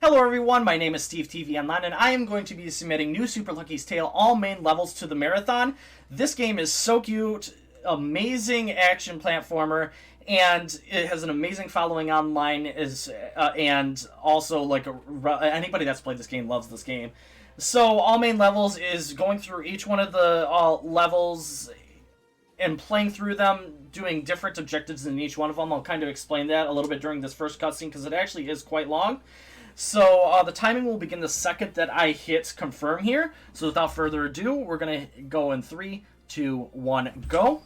Hello everyone, my name is Steve TV Online, and I am going to be submitting New Super Lucky's Tale all main levels to the marathon. This game is so cute, amazing action platformer, and it has an amazing following online. And also anybody that's played this game loves this game. So all main levels is going through each one of the levels and playing through them, doing different objectives in each one of them. I'll kind of explain that a little bit during this first cutscene because it actually is quite long. So the timing will begin the second that I hit confirm here. So without further ado, we're going to go in 3, 2, 1, go.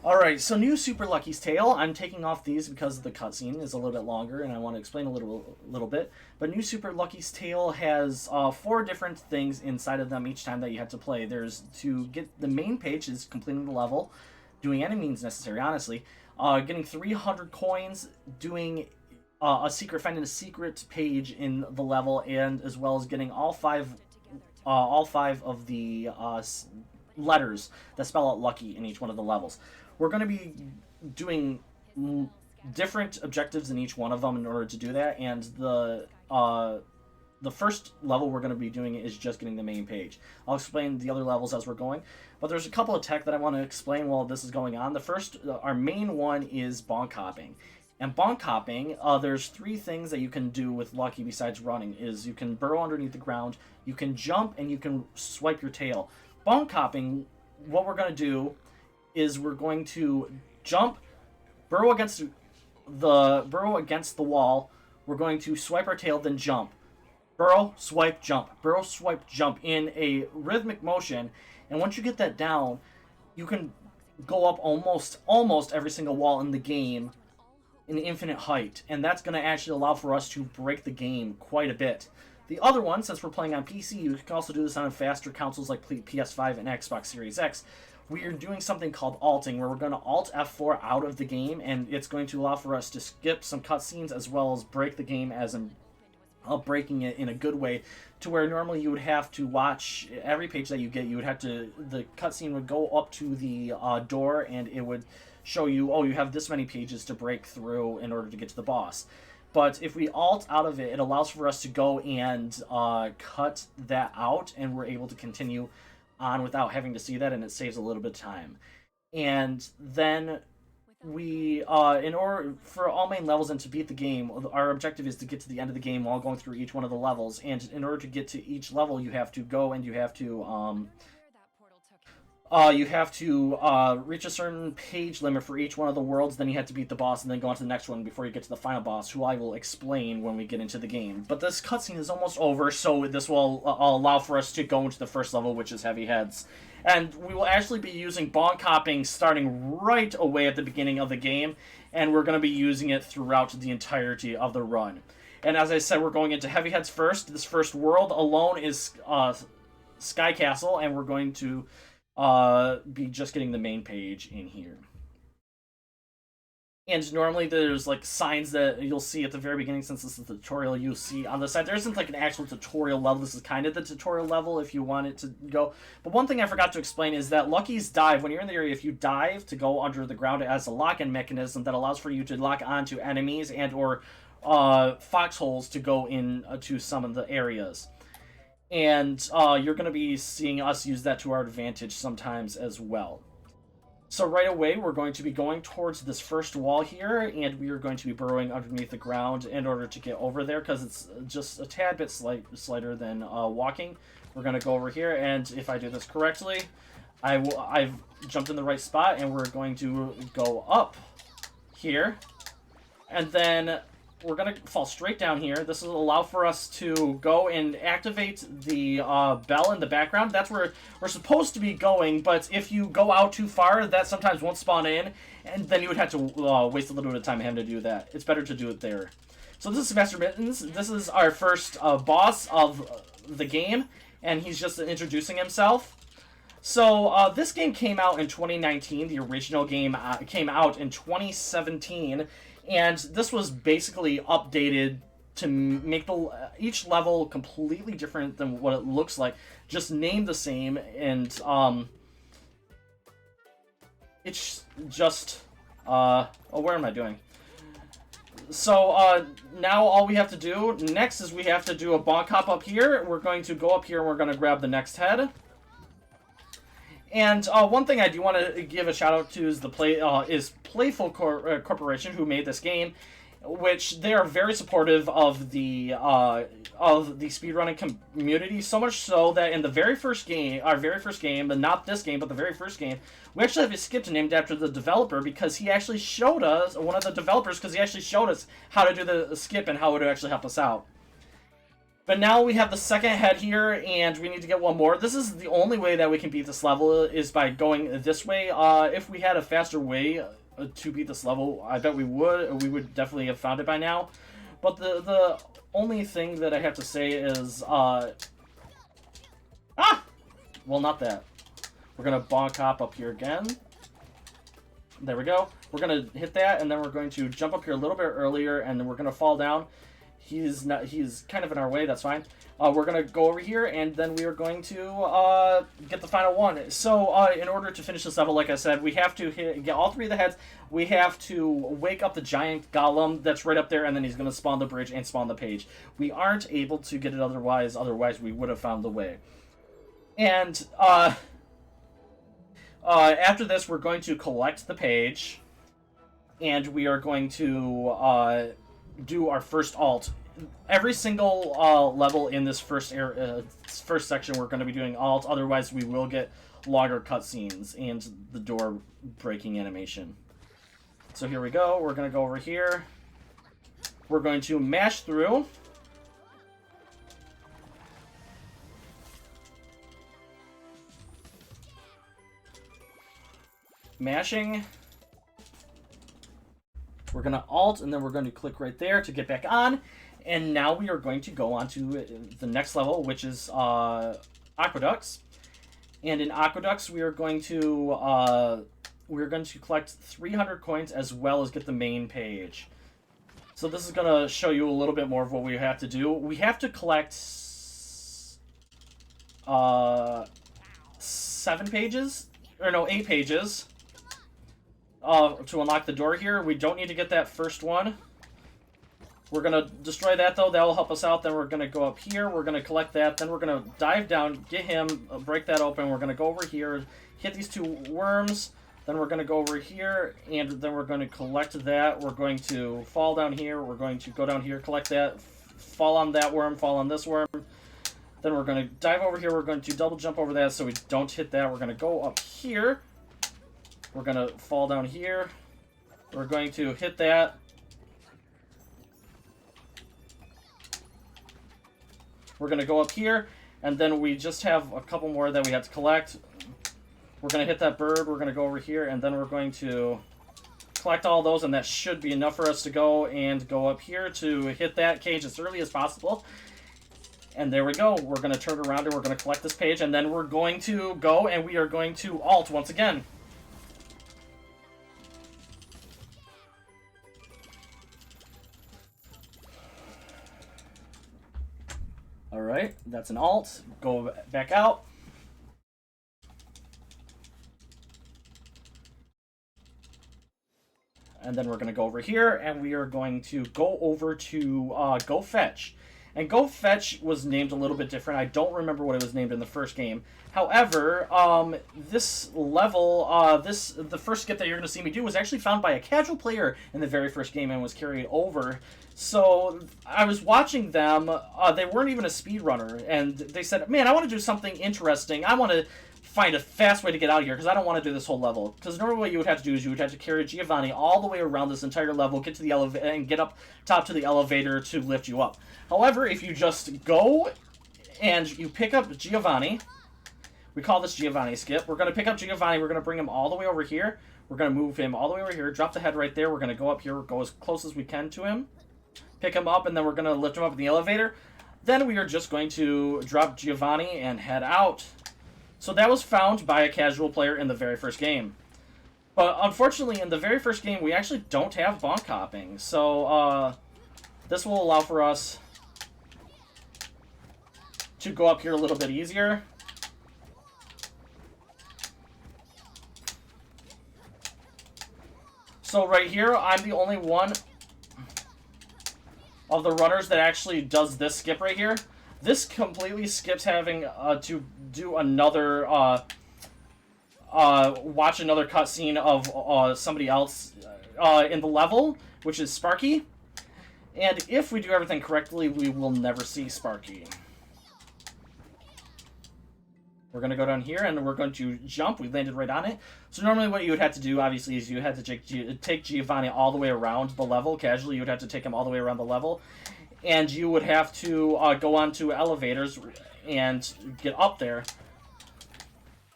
Alright, so New Super Lucky's Tale. I'm taking off these because the cutscene is a little bit longer and I want to explain a little bit. But New Super Lucky's Tale has 4 different things inside of them each time that you have to play. There's to get the main page is completing the level, doing any means necessary, honestly. Getting 300 coins, doing finding a secret page in the level, and as well as getting all five of the letters that spell out lucky in each one of the levels. We're going to be doing different objectives in each one of them in order to do that, and the first level we're going to be doing is just getting the main page. I'll explain the other levels as we're going, but there's a couple of tech that I want to explain while this is going on. The first, our main one, is bonk hopping. And bonk hopping, there's 3 things that you can do with Lucky besides running. Is you can burrow underneath the ground, you can jump, and you can swipe your tail. Bonk hopping, what we're going to do is we're going to jump, burrow against the wall, we're going to swipe our tail, then jump. Burrow, swipe, jump. Burrow, swipe, jump in a rhythmic motion. And once you get that down, you can go up almost every single wall in the game in infinite height, and that's going to actually allow for us to break the game quite a bit. The other one, since we're playing on PC, you can also do this on faster consoles like PS5 and Xbox Series X. We are doing something called alting, where we're going to alt F4 out of the game, and it's going to allow for us to skip some cutscenes as well as break the game, as in breaking it in a good way, to where normally you would have to watch every page that you get. You would have to, the cutscene would go up to the door, and it would show you, oh, you have this many pages to break through in order to get to the boss. But if we alt out of it, it allows for us to go and cut that out, and we're able to continue on without having to see that, and it saves a little bit of time. And then we, in order for all main levels and to beat the game, our objective is to get to the end of the game while going through each one of the levels. And in order to get to each level, you have to go and you have to reach a certain page limit for each one of the worlds, then you have to beat the boss, and then go on to the next one before you get to the final boss, who I will explain when we get into the game. But this cutscene is almost over, so this will allow for us to go into the first level, which is Heavy Heads. And we will actually be using bonk hopping starting right away at the beginning of the game, and we're going to be using it throughout the entirety of the run. And as I said, we're going into Heavy Heads first. This first world alone is Sky Castle, and we're going to be just getting the main page in here. And normally there's like signs that you'll see at the very beginning, since this is the tutorial, you'll see on the side. There isn't like an actual tutorial level. This is kind of the tutorial level if you want it to go. But one thing I forgot to explain is that Lucky's dive, when you're in the area, if you dive to go under the ground, it has a lock-in mechanism that allows for you to lock onto enemies and or foxholes to go in to some of the areas. And you're going to be seeing us use that to our advantage sometimes as well. So right away, we're going to be going towards this first wall here, and we are going to be burrowing underneath the ground in order to get over there, because it's just a tad bit slighter than walking. We're going to go over here, and if I do this correctly, I've jumped in the right spot, and we're going to go up here, and then we're going to fall straight down here. This will allow for us to go and activate the bell in the background. That's where we're supposed to be going, but if you go out too far, that sometimes won't spawn in, and then you would have to waste a little bit of time having to do that. It's better to do it there. So this is Master Mittens. This is our first boss of the game, and he's just introducing himself. So this game came out in 2019. The original game came out in 2017. And this was basically updated to make each level completely different than what it looks like, just named the same, and it's just where am I doing? So now all we have to do next is we have to do a bonk hop up here. We're going to go up here and we're going to grab the next head. And one thing I do want to give a shout out to is Playful Corporation, who made this game, which they are very supportive of the speedrunning community. So much so that in the very first game, our very first game, but not this game, but the very first game, we actually have a skip named after the developer because he actually showed us, one of the developers, because he actually showed us how to do the skip and how it would actually help us out. But now we have the second head here, and we need to get one more. This is the only way that we can beat this level, is by going this way. If we had a faster way to beat this level, I bet we would. We would definitely have found it by now. But the only thing that I have to say is... Well, not that. We're going to bonk hop up here again. There we go. We're going to hit that, and then we're going to jump up here a little bit earlier, and then we're going to fall down. He's kind of in our way, that's fine. We're going to go over here, and then we are going to get the final one. So, in order to finish this level, like I said, we have to get all three of the heads. We have to wake up the giant golem that's right up there, and then he's going to spawn the bridge and spawn the page. We aren't able to get it otherwise we would have found the way. And, after this, we're going to collect the page, and we are going to do our first alt. Every single level in this first section, we're going to be doing alt. Otherwise, we will get longer cutscenes and the door breaking animation. So here we go. We're going to go over here. We're going to mash through. Mashing. We're going to alt, and then we're going to click right there to get back on. And now we are going to go on to the next level, which is Aqueducts. And in Aqueducts, we are going to collect 300 coins as well as get the main page. So this is going to show you a little bit more of what we have to do. We have to collect 8 pages. To unlock the door here. We don't need to get that first one. We're going to destroy that, though. That will help us out. Then we're going to go up here. We're going to collect that. Then we're going to dive down, get him, break that open. We're going to go over here, hit these 2 worms. Then we're going to go over here, and then we're going to collect that. We're going to fall down here. We're going to go down here, collect that, fall on that worm, fall on this worm. Then we're going to dive over here. We're going to double jump over that so we don't hit that. We're going to go up here. We're going to fall down here. We're going to hit that. We're going to go up here, and then we just have a couple more that we have to collect. We're going to hit that bird. We're going to go over here, and then we're going to collect all those, and that should be enough for us to go up here to hit that cage as early as possible. And there we go. We're going to turn around, and we're going to collect this page, and then we're going to go, and we are going to alt once again. Alright, that's an alt. Go back out. And then we're going to go over here, and we are going to go over to Go Fetch. And Go Fetch was named a little bit different. I don't remember what it was named in the first game. However, this level, the first skip that you're going to see me do was actually found by a casual player in the very first game and was carried over. So I was watching them. They weren't even a speedrunner, and they said, man, I want to do something interesting. I want to find a fast way to get out of here because I don't want to do this whole level. Because normally what you would have to do is you would have to carry Giovanni all the way around this entire level, get to the elevator, and get up top to the elevator to lift you up. However, if you just go and you pick up Giovanni, we call this Giovanni skip. We're going to pick up Giovanni. We're going to bring him all the way over here. We're going to move him all the way over here, drop the head right there. We're going to go up here, go as close as we can to him, pick him up, and then we're going to lift him up in the elevator. Then we are just going to drop Giovanni and head out. So that was found by a casual player in the very first game. But unfortunately, in the very first game, we actually don't have bonk hopping. So this will allow for us to go up here a little bit easier. So right here, I'm the only one of the runners that actually does this skip right here. This completely skips having to do another watch another cutscene of somebody else in the level, which is Sparky. And if we do everything correctly, we will never see Sparky. We're going to go down here, and we're going to jump. We landed right on it. So normally what you would have to do, obviously, is you had to take Giovanni all the way around the level. Casually, you would have to take him all the way around the level. And you would have to go onto elevators and get up there.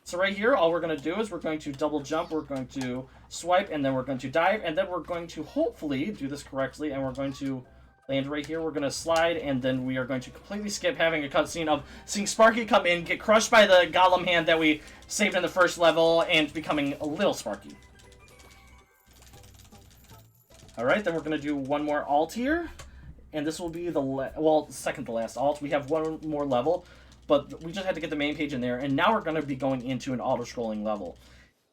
So right here, all we're going to do is we're going to double jump, we're going to swipe, and then we're going to dive, and then we're going to hopefully do this correctly, and we're going to land right here. We're going to slide, and then we are going to completely skip having a cutscene of seeing Sparky come in, get crushed by the golem hand that we saved in the first level, and becoming a little Sparky. Alright, then we're going to do one more alt here, and this will be the second to last alt. We have one more level, but we just had to get the main page in there, and now we're going to be going into an auto-scrolling level.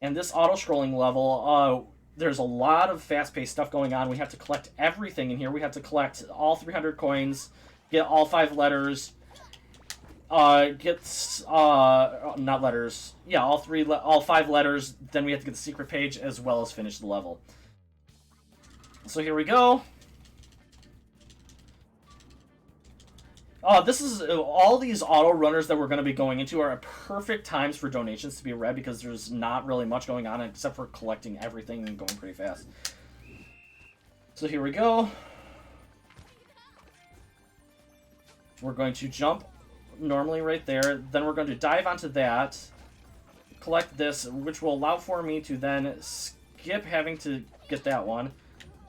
And this auto-scrolling level, there's a lot of fast-paced stuff going on. We have to collect everything in here. We have to collect all 300 coins, get all 5 letters, not letters, yeah, all 5 letters, then we have to get the secret page as well as finish the level. So here we go. This is all these auto runners that we're going to be going into are perfect times for donations to be read because there's not really much going on except for collecting everything and going pretty fast. So here we go. We're going to jump normally right there. Then we're going to dive onto that, collect this, which will allow for me to then skip having to get that one.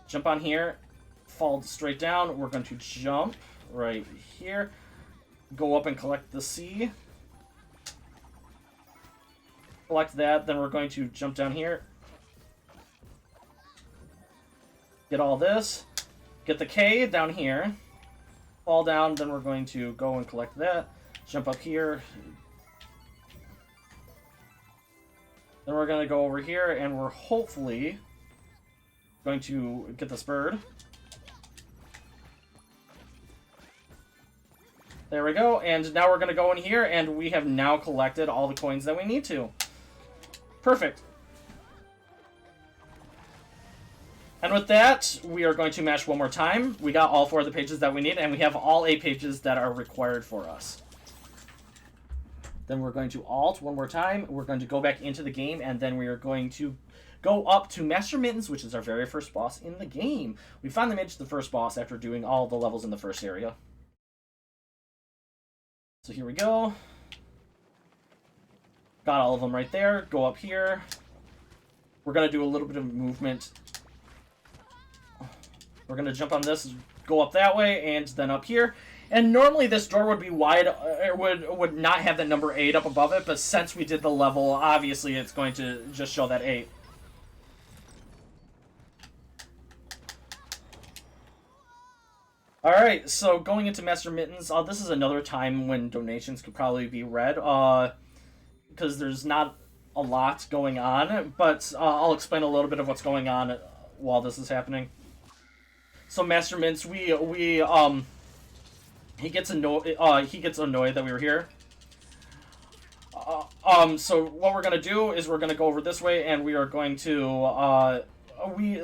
Jump on here, fall straight down. We're going to jump right here, go up and collect the C, collect that, then we're going to jump down here, get all this, get the K down here, fall down, then we're going to go and collect that, jump up here, then we're going to go over here, and we're hopefully going to get this bird. There we go, and now we're going to go in here, and we have now collected all the coins that we need to. Perfect. And with that, we are going to mash one more time. We got all 4 of the pages that we need, and we have all 8 pages that are required for us. Then we're going to alt one more time. We're going to go back into the game, and then we are going to go up to Master Mittens, which is our very first boss in the game. We finally made it to the first boss after doing all the levels in the first area. So here we go. Got all of them right there. Go up here. We're going to do a little bit of movement. We're going to jump on this, go up that way, and then up here. And normally this door would be wide, it would not have the number 8 up above it, but since we did the level, obviously it's going to just show that 8. Alright, so going into Master Mittens, this is another time when donations could probably be read, because there's not a lot going on, but I'll explain a little bit of what's going on while this is happening. So Master Mittens, he gets annoyed that we were here. So what we're gonna do is we're gonna go over this way, and we are going to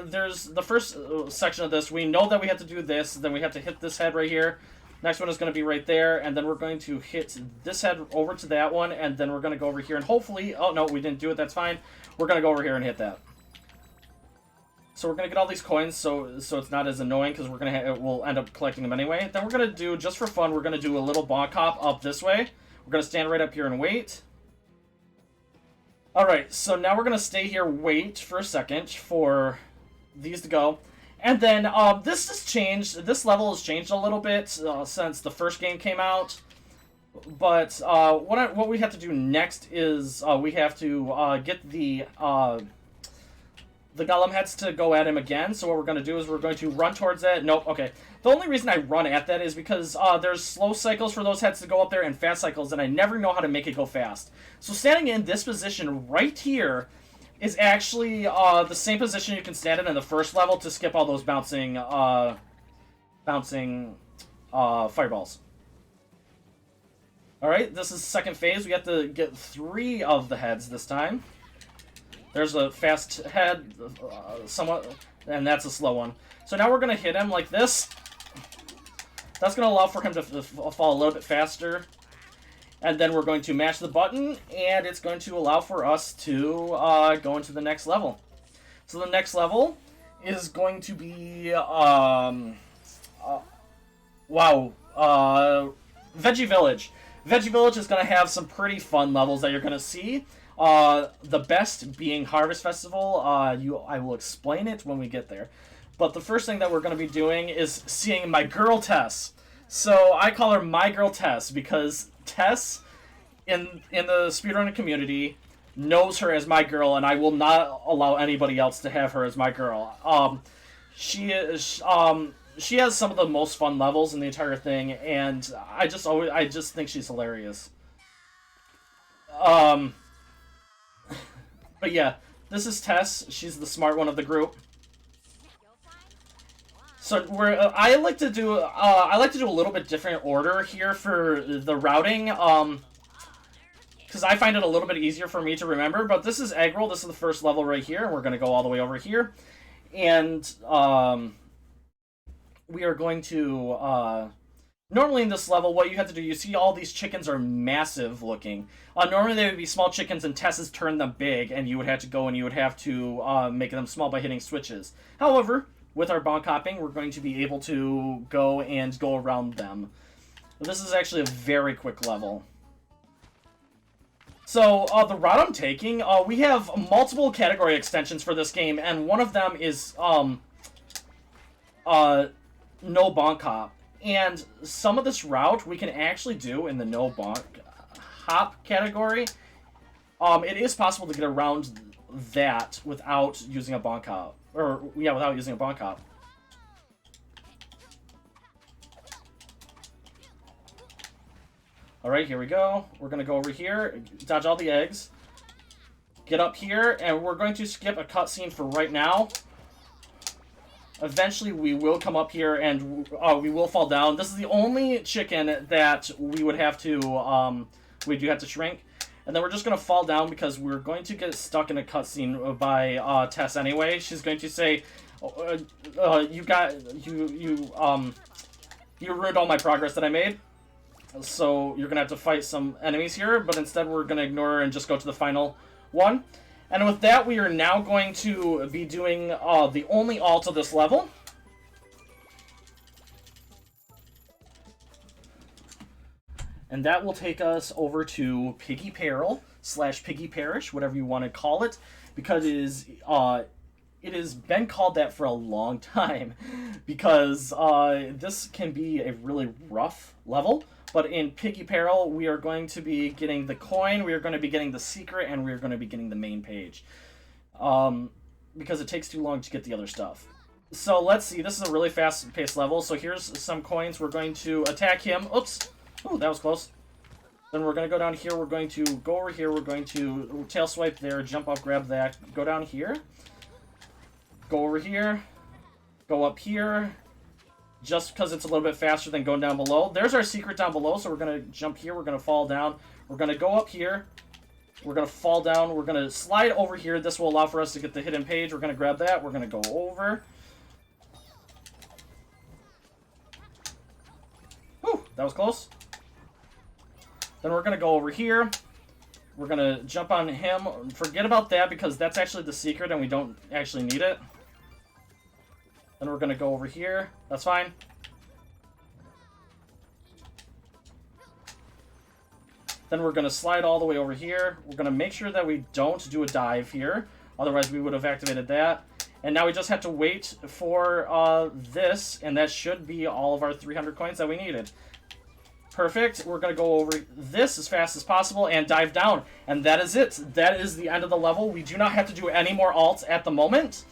there's the first section of this. We know that we have to do this, then we have to hit this head right here. Next one is going to be right there, and then we're going to hit this head over to that one, and then we're going to go over here, and hopefully, oh no, we didn't do it, that's fine. We're going to go over here and hit that. So we're going to get all these coins, so it's not as annoying, because we'll end up collecting them anyway. Then we're going to do, just for fun, we're going to do a little bonk hop up this way. We're going to stand right up here and wait. Alright, so now we're going to stay here, wait for a second for these to go. And then, this has changed, this level has changed a little bit since the first game came out. But, what we have to do next is, we have to, get the golem heads to go at him again. So what we're going to do is we're going to run towards that. Nope, okay. The only reason I run at that is because there's slow cycles for those heads to go up there and fast cycles, and I never know how to make it go fast. So standing in this position right here is actually the same position you can stand in the first level to skip all those bouncing bouncing fireballs. Alright, this is second phase. We have to get 3 of the heads this time. There's a fast head, somewhat, and that's a slow one. So now we're going to hit him like this. That's going to allow for him to fall a little bit faster. And then we're going to mash the button, and it's going to allow for us to go into the next level. So the next level is going to be, Veggie Village. Veggie Village is going to have some pretty fun levels that you're going to see. The best being Harvest Festival. I will explain it when we get there. But the first thing that we're going to be doing is seeing my girl Tess. So I call her my girl Tess because Tess, in the speedrunning community, knows her as my girl, and I will not allow anybody else to have her as my girl. She has some of the most fun levels in the entire thing, and I just think she's hilarious. But yeah, this is Tess. She's the smart one of the group. So I like to do a little bit different order here for the routing, because I find it a little bit easier for me to remember. But this is egg roll. This is the first level right here, and we're gonna go all the way over here, and we are going to normally in this level, what you have to do, you see all these chickens are massive looking. Normally they would be small chickens, and Tess has turned them big, and you would have to go and you would have to make them small by hitting switches. However, with our bonk hopping, we're going to be able to go around them. This is actually a very quick level. So, the route I'm taking, we have multiple category extensions for this game, and one of them is, no bonk hop. And some of this route we can actually do in the no bonk hop category. It is possible to get around that without using a bonk hop. Without using a bonk hop. Alright, here we go. We're going to go over here, dodge all the eggs, get up here, and we're going to skip a cutscene for right now. Eventually, we will come up here, and we will fall down. This is the only chicken that we would have to, we do have to shrink. And then we're just going to fall down because we're going to get stuck in a cutscene by Tess anyway. She's going to say, you ruined all my progress that I made. So you're going to have to fight some enemies here. But instead we're going to ignore her and just go to the final one. And with that, we are now going to be doing the only alt of this level. And that will take us over to Piggy Peril / Piggy Parish, whatever you want to call it, because it has been called that for a long time, because this can be a really rough level. But in Piggy Peril, we are going to be getting the coin, we are going to be getting the secret, and we are going to be getting the main page, because it takes too long to get the other stuff. So let's see, this is a really fast-paced level, so here's some coins. We're going to attack him. Oops. Ooh, that was close. Then we're going to go down here. We're going to go over here. We're going to tail swipe there, jump up, grab that, go down here. Go over here. Go up here. Just because it's a little bit faster than going down below. There's our secret down below, so we're going to jump here. We're going to fall down. We're going to go up here. We're going to fall down. We're going to slide over here. This will allow for us to get the hidden page. We're going to grab that. We're going to go over. Whew, that was close. Then we're going to go over here. We're going to jump on him. Forget about that because that's actually the secret and we don't actually need it. Then we're going to go over here. That's fine. Then we're going to slide all the way over here. We're going to make sure that we don't do a dive here. Otherwise, we would have activated that. And now we just have to wait for this, and that should be all of our 300 coins that we needed. Perfect. We're going to go over this as fast as possible and dive down. And that is it. That is the end of the level. We do not have to do any more alts at the moment.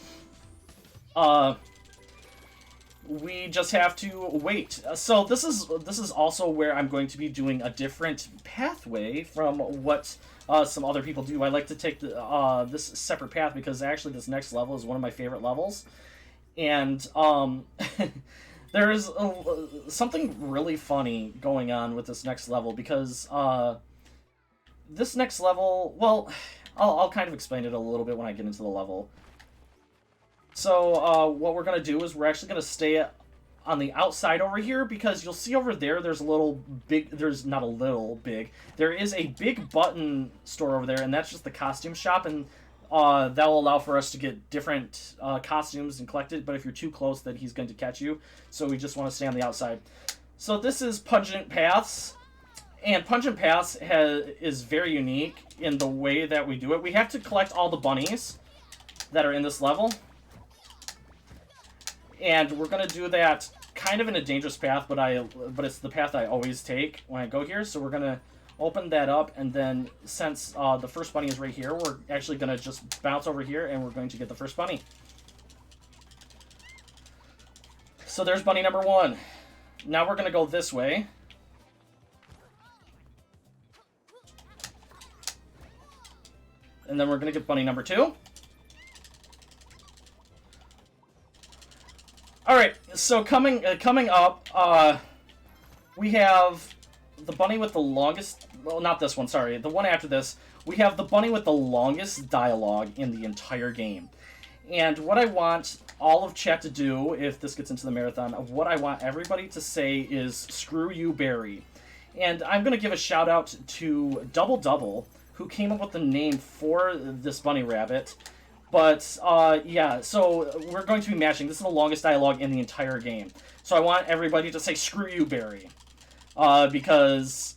We just have to wait. So this is also where I'm going to be doing a different pathway from what some other people do. I like to take the this separate path because actually this next level is one of my favorite levels. And There is something really funny going on with this next level because this next level, well, I'll kind of explain it a little bit when I get into the level. So what we're going to do is we're actually going to stay on the outside over here because you'll see over there there's a little big, there's not a little big, there is a big button store over there, and that's just the costume shop, and that will allow for us to get different costumes and collect it, but if you're too close then he's going to catch you, so we just want to stay on the outside. So this is Pungent Paths, and Pungent Paths is very unique in the way that we do it. We have to collect all the bunnies that are in this level, and we're going to do that kind of in a dangerous path, but it's the path I always take when I go here. So we're going to open that up, and then since the first bunny is right here, we're actually going to just bounce over here, and we're going to get the first bunny. So there's bunny number 1. Now we're going to go this way. And then we're going to get bunny number 2. Alright, so coming up, we have the bunny with the longest... Well, not this one, sorry. The one after this. We have the bunny with the longest dialogue in the entire game. And what I want all of chat to do, if this gets into the marathon, of what I want everybody to say is, "Screw you, Barry." And I'm going to give a shout out to Double Double, who came up with the name for this bunny rabbit. But, yeah, so we're going to be matching. This is the longest dialogue in the entire game. So I want everybody to say, "Screw you, Barry." Because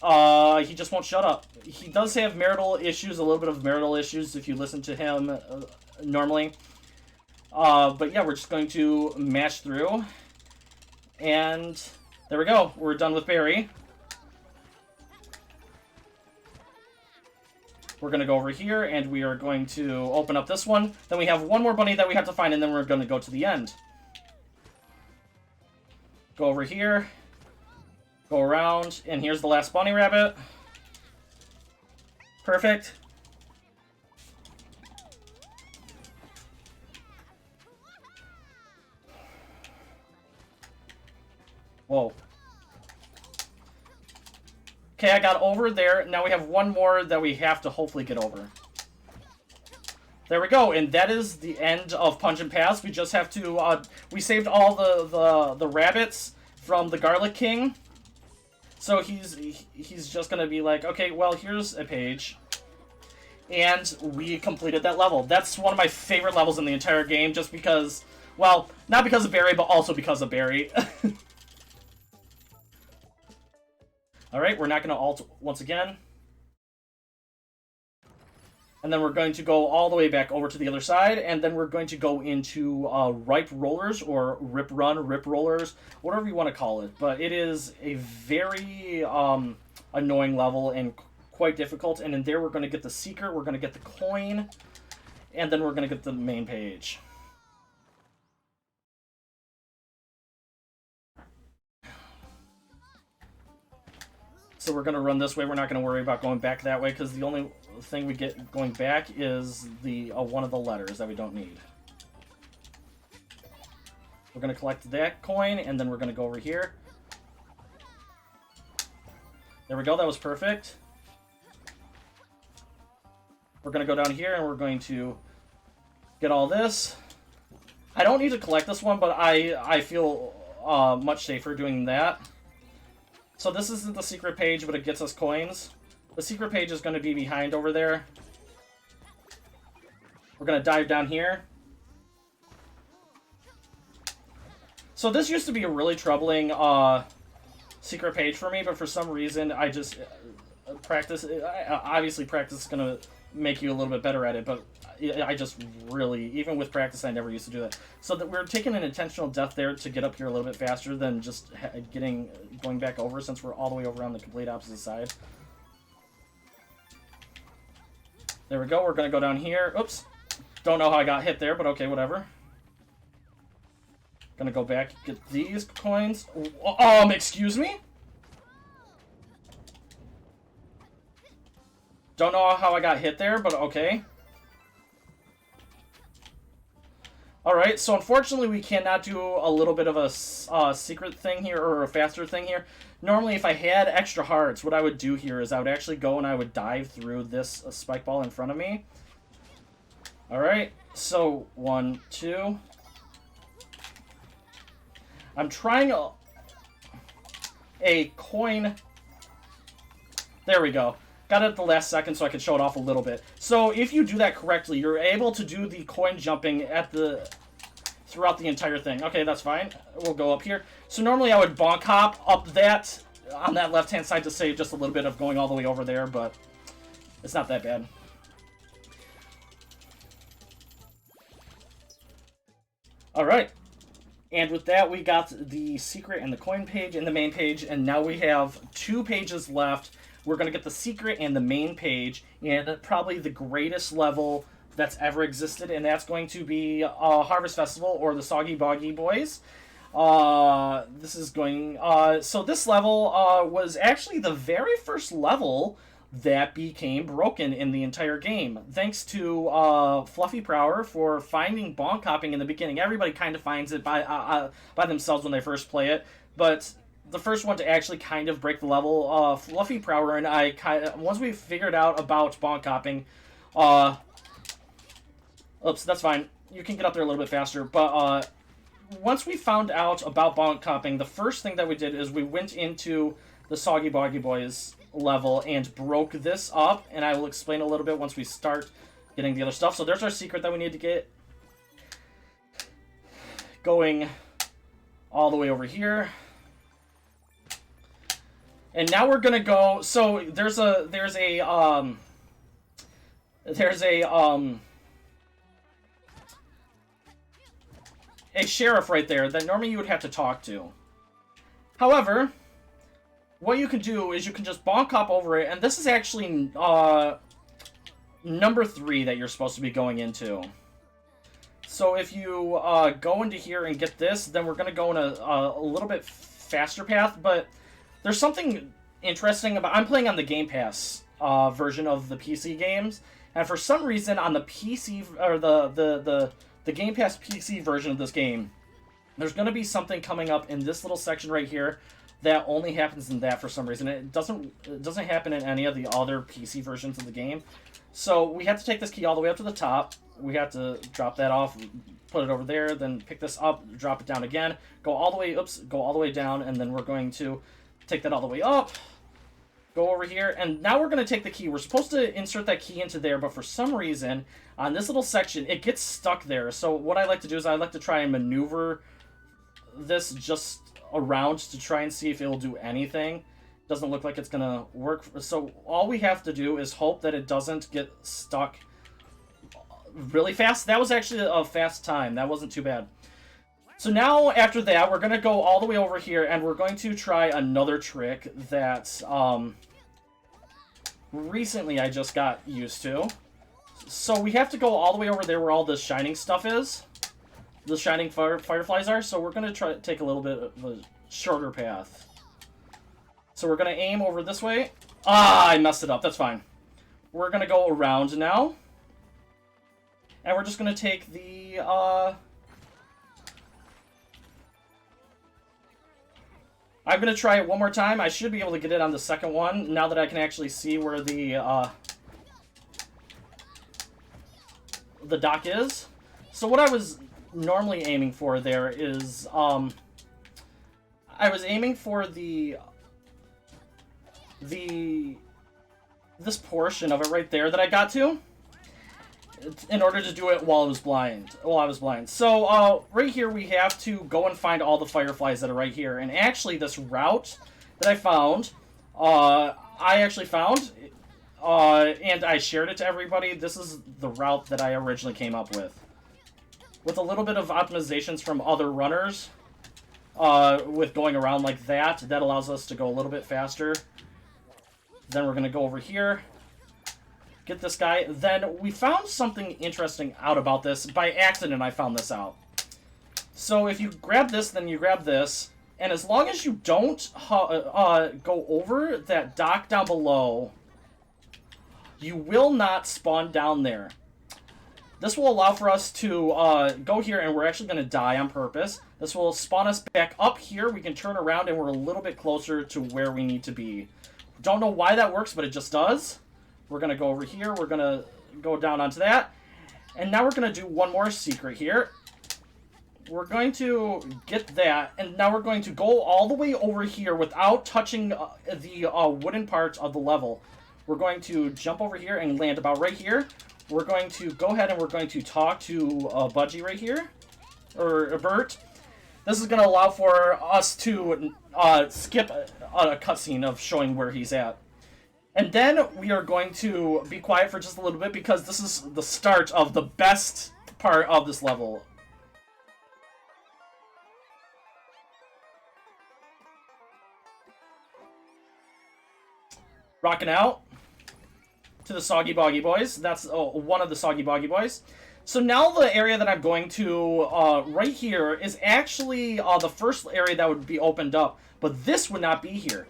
he just won't shut up. He does have marital issues, a little bit of marital issues if you listen to him normally. But yeah, we're just going to match through. And there we go. We're done with Barry. We're going to go over here, and we are going to open up this one. Then we have one more bunny that we have to find, and then we're going to go to the end. Go over here. Go around, and here's the last bunny rabbit. Perfect. Whoa. Okay, I got over there. Now we have one more that we have to hopefully get over. There we go, and that is the end of Pungent Paths. We just have to, we saved all the rabbits from the Garlic King. So he's just gonna be like, okay, well, here's a page. And we completed that level. That's one of my favorite levels in the entire game, just because, well, not because of Barry, but also because of Barry. Alright, we're not going to alt once again. And then we're going to go all the way back over to the other side, and then we're going to go into Ripe Rollers, or Rip Run, Rip Rollers, whatever you want to call it. But it is a very annoying level and quite difficult, and in there we're going to get the secret, we're going to get the coin, and then we're going to get the main page. So we're going to run this way. We're not going to worry about going back that way, because the only thing we get going back is the one of the letters that we don't need. We're going to collect that coin, and then we're going to go over here. There we go. That was perfect. We're going to go down here, and we're going to get all this. I don't need to collect this one, but I feel much safer doing that. So this isn't the secret page, but it gets us coins. The secret page is going to be behind over there. We're going to dive down here. So this used to be a really troubling secret page for me, but for some reason I just practice. Obviously practice is going to make you a little bit better at it, but I just really, even with practice, I never used to do that. So that we're taking an intentional death there to get up here a little bit faster than just going back over, since we're all the way over on the complete opposite side. There we go. We're going to go down here. Oops. Don't know how I got hit there, but okay, whatever. Gonna go back, get these coins. Excuse me? Don't know how I got hit there, but okay. Alright, so unfortunately we cannot do a little bit of a secret thing here, or a faster thing here. Normally, if I had extra hearts, what I would do here is I would actually go and I would dive through this spike ball in front of me. Alright, so 1, 2. I'm trying a coin. There we go. Got it at the last second so I could show it off a little bit. So if you do that correctly, you're able to do the coin jumping throughout the entire thing. Okay, that's fine. We'll go up here. So normally I would bonk hop up that on that left-hand side to save just a little bit of going all the way over there, but it's not that bad. Alright. And with that, we got the secret and the coin page and the main page, and now we have 2 pages left. We're going to get the secret and the main page, and probably the greatest level that's ever existed, and that's going to be Harvest Festival, or the Soggy Boggy Boys. This is going... so this level was actually the very first level that became broken in the entire game. Thanks to Fluffy Prower for finding bonk hopping in the beginning. Everybody kind of finds it by themselves when they first play it, but... the first one to actually kind of break the level, Fluffy Prower and I once we figured out about bonk hopping, oops, that's fine. You can get up there a little bit faster, but once we found out about bonk hopping, the first thing that we did is we went into the Soggy Boggy Boys level and broke this up, and I will explain a little bit once we start getting the other stuff. So there's our secret that we need to get going all the way over here. And now we're gonna go. So there's a sheriff right there that normally you would have to talk to. However, what you can do is you can just bonk hop over it, and this is actually number 3 that you're supposed to be going into. So if you go into here and get this, then we're gonna go in a little bit faster path, but. There's something interesting about... I'm playing on the Game Pass version of the PC games, and for some reason on the PC, or the Game Pass PC version of this game, there's going to be something coming up in this little section right here that only happens in that for some reason. It doesn't happen in any of the other PC versions of the game. So we have to take this key all the way up to the top. We have to drop that off, put it over there, then pick this up, drop it down again, go all the way down, and then we're going to take that all the way up, go over here, and now we're going to take the key. We're supposed to insert that key into there, but for some reason, on this little section, it gets stuck there. So what I like to do is I like to try and maneuver this just around to try and see if it'll do anything. Doesn't look like it's going to work. So all we have to do is hope that it doesn't get stuck really fast. That was actually a fast time. That wasn't too bad. So now, after that, we're going to go all the way over here, and we're going to try another trick that recently I just got used to. So we have to go all the way over there where all the shining stuff is. The shining fireflies are, so we're going to try to take a little bit of a shorter path. So we're going to aim over this way. Ah, I messed it up. That's fine. We're going to go around now. And we're just going to take the... I'm going to try it one more time. I should be able to get it on the second one, now that I can actually see where the dock is. So what I was normally aiming for there is, I was aiming for this portion of it right there that I got to, in order to do it while I was blind. So, right here we have to go and find all the fireflies that are right here. And actually, this route that I found, and I shared it to everybody. This is the route that I originally came up with. With a little bit of optimizations from other runners, with going around like that, that allows us to go a little bit faster. Then we're going to go over here. Get this guy. Then we found something interesting out about this. By accident, I found this out. So if you grab this, then you grab this. And as long as you don't go over that dock down below, you will not spawn down there. This will allow for us to go here, and we're actually going to die on purpose. This will spawn us back up here. We can turn around, and we're a little bit closer to where we need to be. Don't know why that works, but it just does. We're going to go over here. We're going to go down onto that. And now we're going to do one more secret here. We're going to get that, and now we're going to go all the way over here without touching the wooden part of the level. We're going to jump over here and land about right here. We're going to go ahead and we're going to talk to Budgie right here, or Bert. This is going to allow for us to skip a cutscene of showing where he's at. And then we are going to be quiet for just a little bit because this is the start of the best part of this level. Rocking out to the Soggy Boggy Boys. That's one of the Soggy Boggy Boys. So now the area that I'm going to right here is actually the first area that would be opened up, but this would not be here.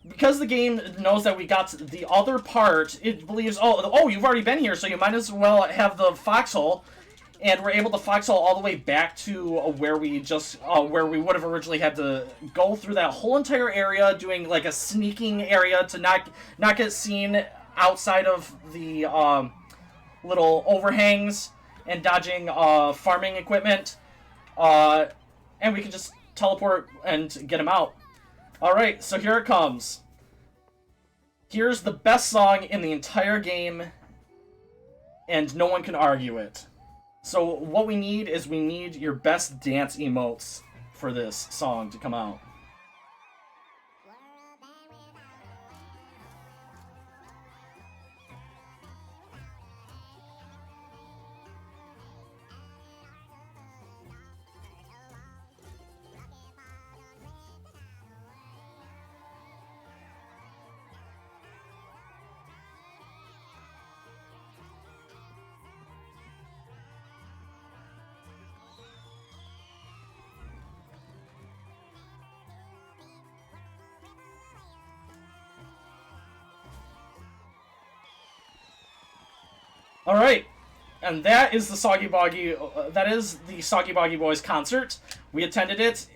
Because the game knows that we got the other part, it believes, oh, you've already been here, so you might as well have the foxhole. And we're able to foxhole all the way back to where we would have originally had to go through that whole entire area, doing like a sneaking area to not get seen outside of the little overhangs and dodging farming equipment. And we can just teleport and get him out. Alright, so here it comes. Here's the best song in the entire game, and no one can argue it. So what we need is we need your best dance emotes for this song to come out. Alright, and that is the Soggy Boggy Boys concert. We attended it,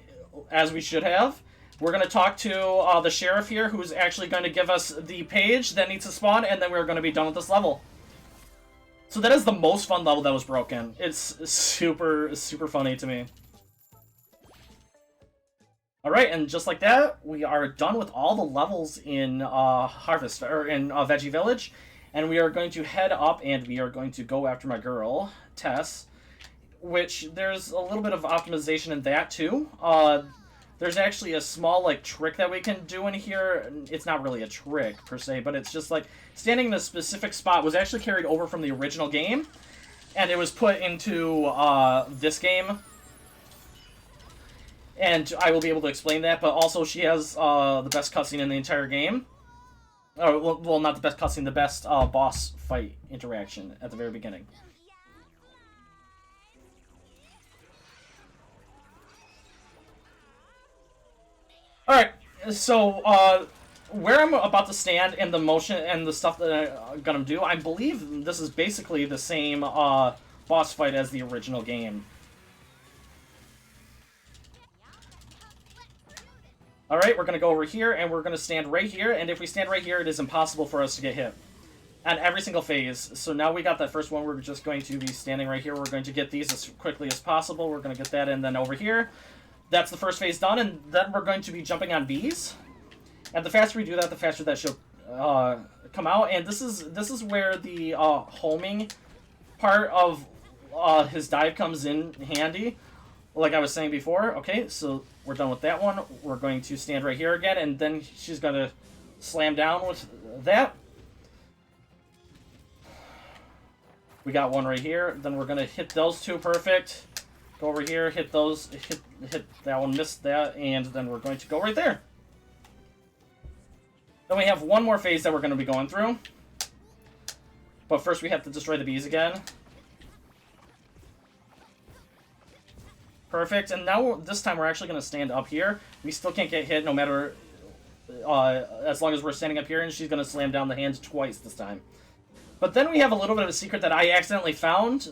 as we should have. We're going to talk to the sheriff here, who's actually going to give us the page that needs to spawn, and then we're going to be done with this level. So that is the most fun level that was broken. It's super, super funny to me. Alright, and just like that, we are done with all the levels in Harvest, or in Veggie Village. And we are going to head up, and we are going to go after my girl, Tess, which there's a little bit of optimization in that, too. There's actually a small, like, trick that we can do in here. It's not really a trick, per se, but it's just, like, standing in a specific spot was actually carried over from the original game, and it was put into this game. And I will be able to explain that, but also she has the best cutscene in the entire game. Oh, well, not the best cutscene, the best boss fight interaction at the very beginning. Alright, so, where I'm about to stand and the motion and the stuff that I'm gonna do, I believe this is basically the same boss fight as the original game. Alright, we're going to go over here, and we're going to stand right here, and if we stand right here, it is impossible for us to get hit. On every single phase. So now we got that first one, we're just going to be standing right here, we're going to get these as quickly as possible, we're going to get that, and then over here. That's the first phase done, and then we're going to be jumping on bees. And the faster we do that, the faster that should come out, and this is where the homing part of his dive comes in handy. Like I was saying before. Okay, so we're done with that one. We're going to stand right here again, and then she's going to slam down with that. We got one right here. Then we're going to hit those two perfect. Go over here, hit those, hit that one, missed that, and then we're going to go right there. Then we have one more phase that we're going to be going through. But first we have to destroy the bees again. Perfect, and now this time we're actually going to stand up here. We still can't get hit no matter, as long as we're standing up here, and she's going to slam down the hands twice this time. But then we have a little bit of a secret that I accidentally found.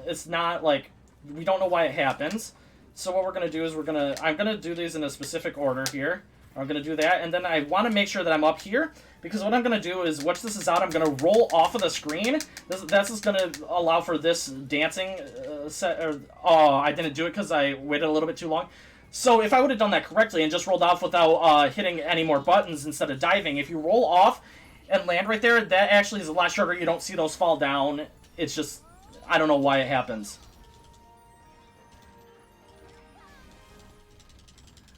It's not like, we don't know why it happens. So what we're going to do is I'm going to do these in a specific order here. I'm going to do that, and then I want to make sure that I'm up here, because what I'm going to do is, once this is out, I'm going to roll off of the screen. That's just going to allow for this dancing set. Oh, I didn't do it because I waited a little bit too long. So if I would have done that correctly and just rolled off without hitting any more buttons instead of diving, if you roll off and land right there, that actually is a lot shorter. You don't see those fall down. It's just, I don't know why it happens.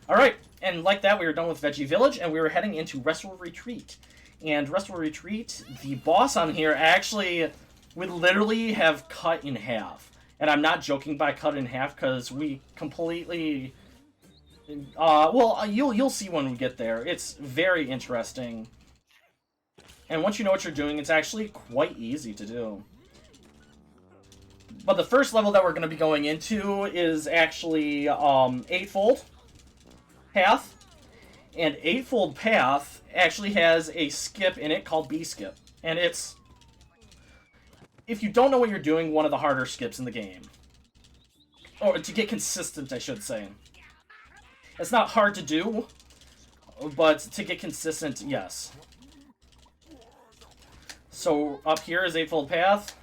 Alright, and like that, we were done with Veggie Village, and we were heading into Restful Retreat. And Restful Retreat, the boss on here actually would literally have cut in half. And I'm not joking by cut in half, because we completely... well, you'll see when we get there. It's very interesting. And once you know what you're doing, it's actually quite easy to do. But the first level that we're going to be going into is actually Eightfold Path. And Eightfold Path actually has a skip in it called B-Skip. And it's, if you don't know what you're doing, one of the harder skips in the game. Or to get consistent, I should say. It's not hard to do, but to get consistent, yes. So up here is Eightfold Path.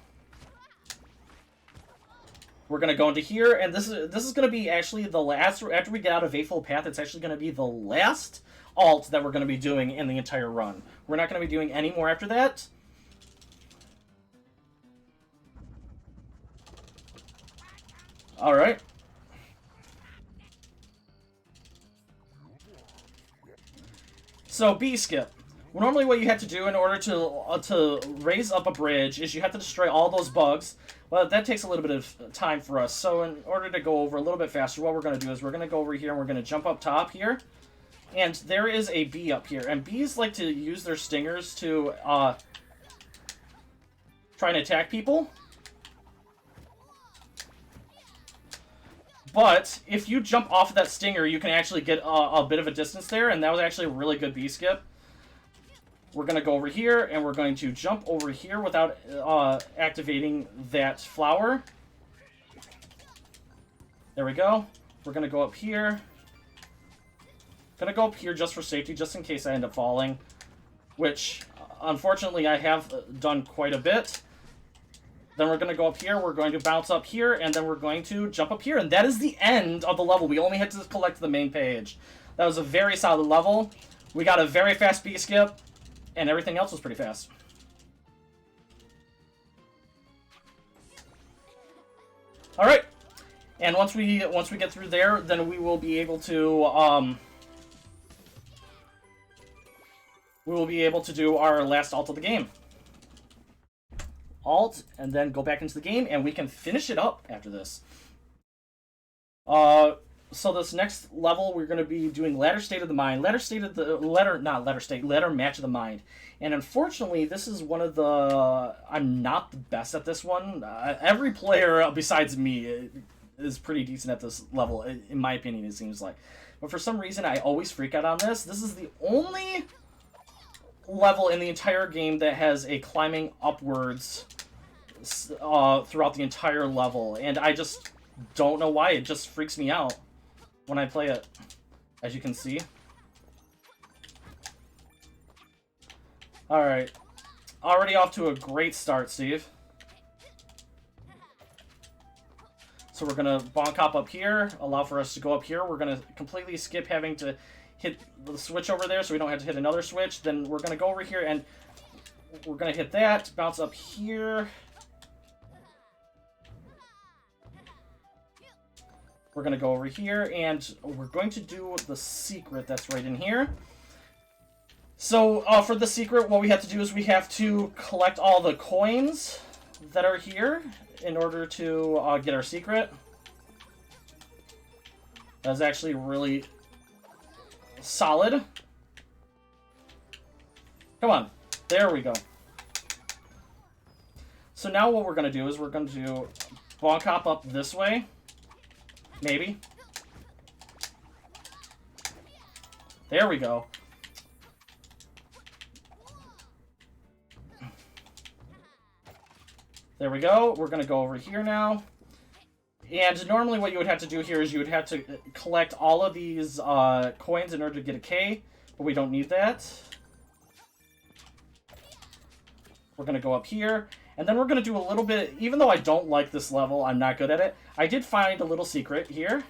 We're going to go into here, and this is going to be actually the last, after we get out of Eightfold Path, it's actually going to be the last alt that we're going to be doing in the entire run. We're not going to be doing any more after that. Alright. So, B-Skip. Well, normally what you have to do in order to raise up a bridge is you have to destroy all those bugs. Well, that takes a little bit of time for us. So in order to go over a little bit faster, what we're going to do is we're going to go over here and we're going to jump up top here. And there is a bee up here. And bees like to use their stingers to try and attack people. But if you jump off of that stinger, you can actually get a bit of a distance there. And that was actually a really good bee skip. We're going to go over here, and we're going to jump over here without activating that flower. There we go. We're going to go up here. Going to go up here just for safety, just in case I end up falling. Which, unfortunately, I have done quite a bit. Then we're going to go up here, we're going to bounce up here, and then we're going to jump up here. And that is the end of the level. We only had to collect the main page. That was a very solid level. We got a very fast B-Skip. And everything else was pretty fast. All right, and once we get through there, then we will be able to do our last alt of the game. Alt, and then go back into the game, and we can finish it up after this. So this next level, we're going to be doing Ladder State of the Mind. Ladder Match of the Mind. And unfortunately, this is one of the... I'm not the best at this one. Every player besides me is pretty decent at this level, in my opinion, it seems like. But for some reason, I always freak out on this. This is the only level in the entire game that has a climbing upwards throughout the entire level. And I just don't know why. It just freaks me out when I play it, as you can see. Alright. Already off to a great start, Steve. So we're going to bonk hop up here, allow for us to go up here. We're going to completely skip having to hit the switch over there, so we don't have to hit another switch. Then we're going to go over here, and we're going to hit that, bounce up here. We're going to go over here, and we're going to do the secret that's right in here. So, for the secret, what we have to do is we have to collect all the coins that are here in order to get our secret. That's actually really solid. Come on. There we go. So now what we're going to do is we're going to do bonk hop up this way. Maybe. There we go. There we go. We're going to go over here now. And normally what you would have to do here is you would have to collect all of these coins in order to get a K, but we don't need that. We're going to go up here, and then we're going to do a little bit, even though I don't like this level, I'm not good at it, I did find a little secret here.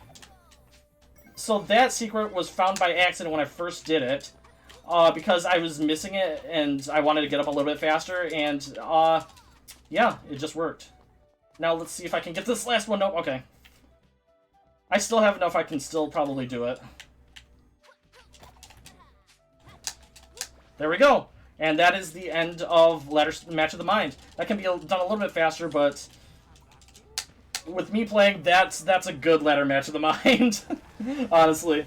So that secret was found by accident when I first did it, because I was missing it, and I wanted to get up a little bit faster, and yeah, it just worked. Now let's see if I can get this last one. Nope, okay. I still have enough, I can still probably do it. There we go. And that is the end of Ladder Match of the Mind. That can be done a little bit faster, but with me playing, that's a good Ladder Match of the Mind. Honestly.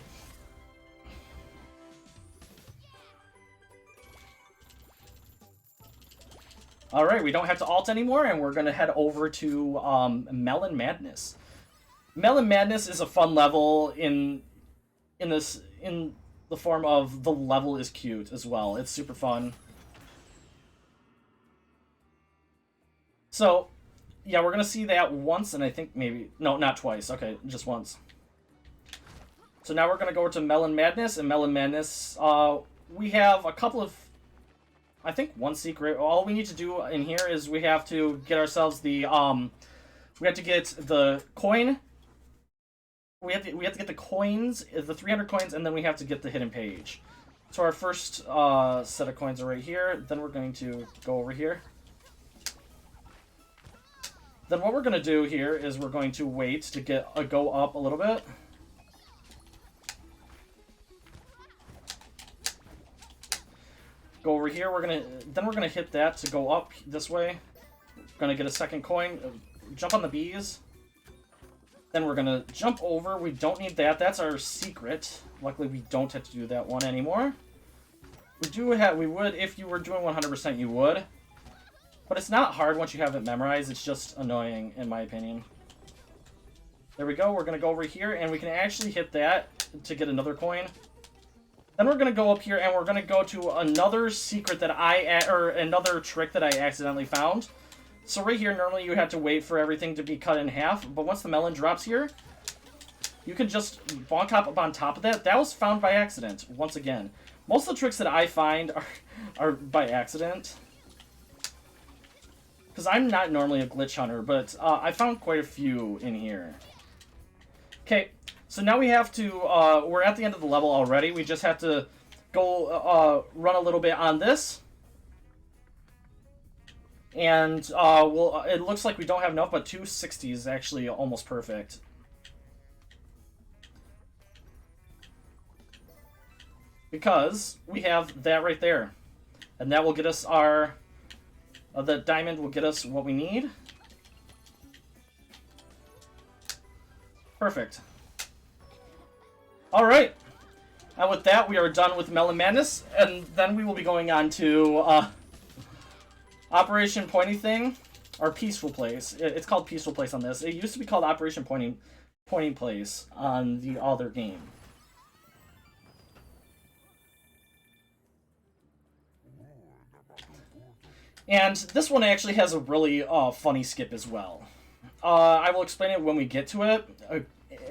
Alright, we don't have to alt anymore, and we're going to head over to Melon Madness. Melon Madness is a fun level in the form of the level is cute as well. It's super fun. So, yeah, we're going to see that once, and I think maybe... No, not twice. Okay, just once. So now we're going to go over to Melon Madness, and Melon Madness, we have a couple of... I think one secret. All we need to do in here is we have to get ourselves the, we have to get the coin. We have to get the coins, the 300 coins, and then we have to get the hidden page. So our first set of coins are right here. Then we're going to go over here. Then what we're going to do here is we're going to wait to get go up a little bit. Go over here. Then we're gonna hit that to go up this way. We're gonna get a second coin. Jump on the bees. Then we're gonna jump over. We don't need that. That's our secret. Luckily, we don't have to do that one anymore. We would if you were doing 100%. You would, but it's not hard once you have it memorized. It's just annoying, in my opinion. There we go. We're gonna go over here, and we can actually hit that to get another coin. Then we're going to go up here, and we're going to go to another secret that another trick that I accidentally found. So right here, normally you have to wait for everything to be cut in half, but once the melon drops here, you can just bonk hop up on top of that. That was found by accident, once again. Most of the tricks that I find are by accident. Because I'm not normally a glitch hunter, but I found quite a few in here. Okay. So now we have to, we're at the end of the level already. We just have to go run a little bit on this. And it looks like we don't have enough, but 260 is actually almost perfect. Because we have that right there. And that will get us our, the diamond will get us what we need. Perfect. Alright, and with that we are done with Melon Madness, and then we will be going on to Operation Pointy Thing, or Peaceful Place. It's called Peaceful Place on this. It used to be called Operation Pointing Place on the other game. And this one actually has a really funny skip as well. I will explain it when we get to it.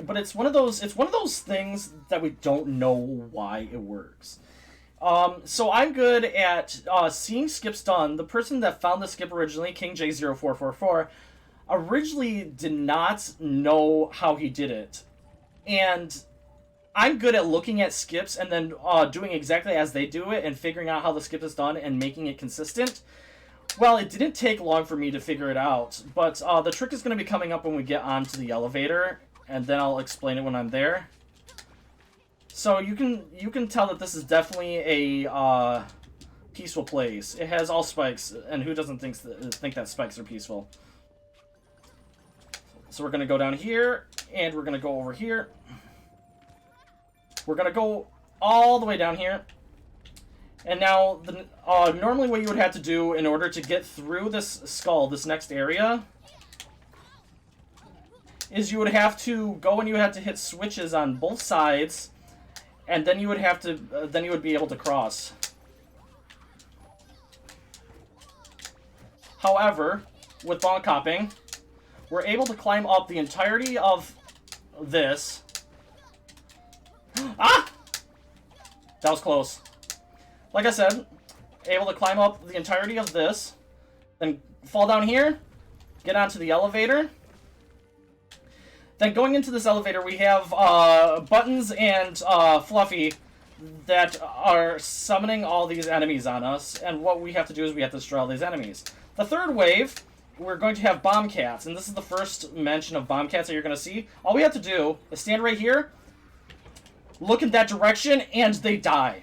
But it's one of those things that we don't know why it works. So I'm good at seeing skips done. The person that found the skip originally, KingJ0444, originally did not know how he did it. And I'm good at looking at skips and then doing exactly as they do it and figuring out how the skip is done and making it consistent. Well, it didn't take long for me to figure it out, but the trick is going to be coming up when we get onto the elevator, and then I'll explain it when I'm there. So you can tell that this is definitely a peaceful place. It has all spikes, and who doesn't think that spikes are peaceful? So we're going to go down here, and we're going to go over here. We're going to go all the way down here. And now, normally what you would have to do in order to get through this skull, this next area, is you would have to go and you would have to hit switches on both sides, and then you would have to, then you would be able to cross. However, with bonk hopping, we're able to climb up the entirety of this. Ah! That was close. Like I said, able to climb up the entirety of this, then fall down here, get onto the elevator. Then going into this elevator, we have Buttons and Fluffy that are summoning all these enemies on us, and what we have to do is we have to destroy all these enemies. The third wave, we're going to have bomb cats, and this is the first mention of bomb cats that you're going to see. All we have to do is stand right here, look in that direction, and they die.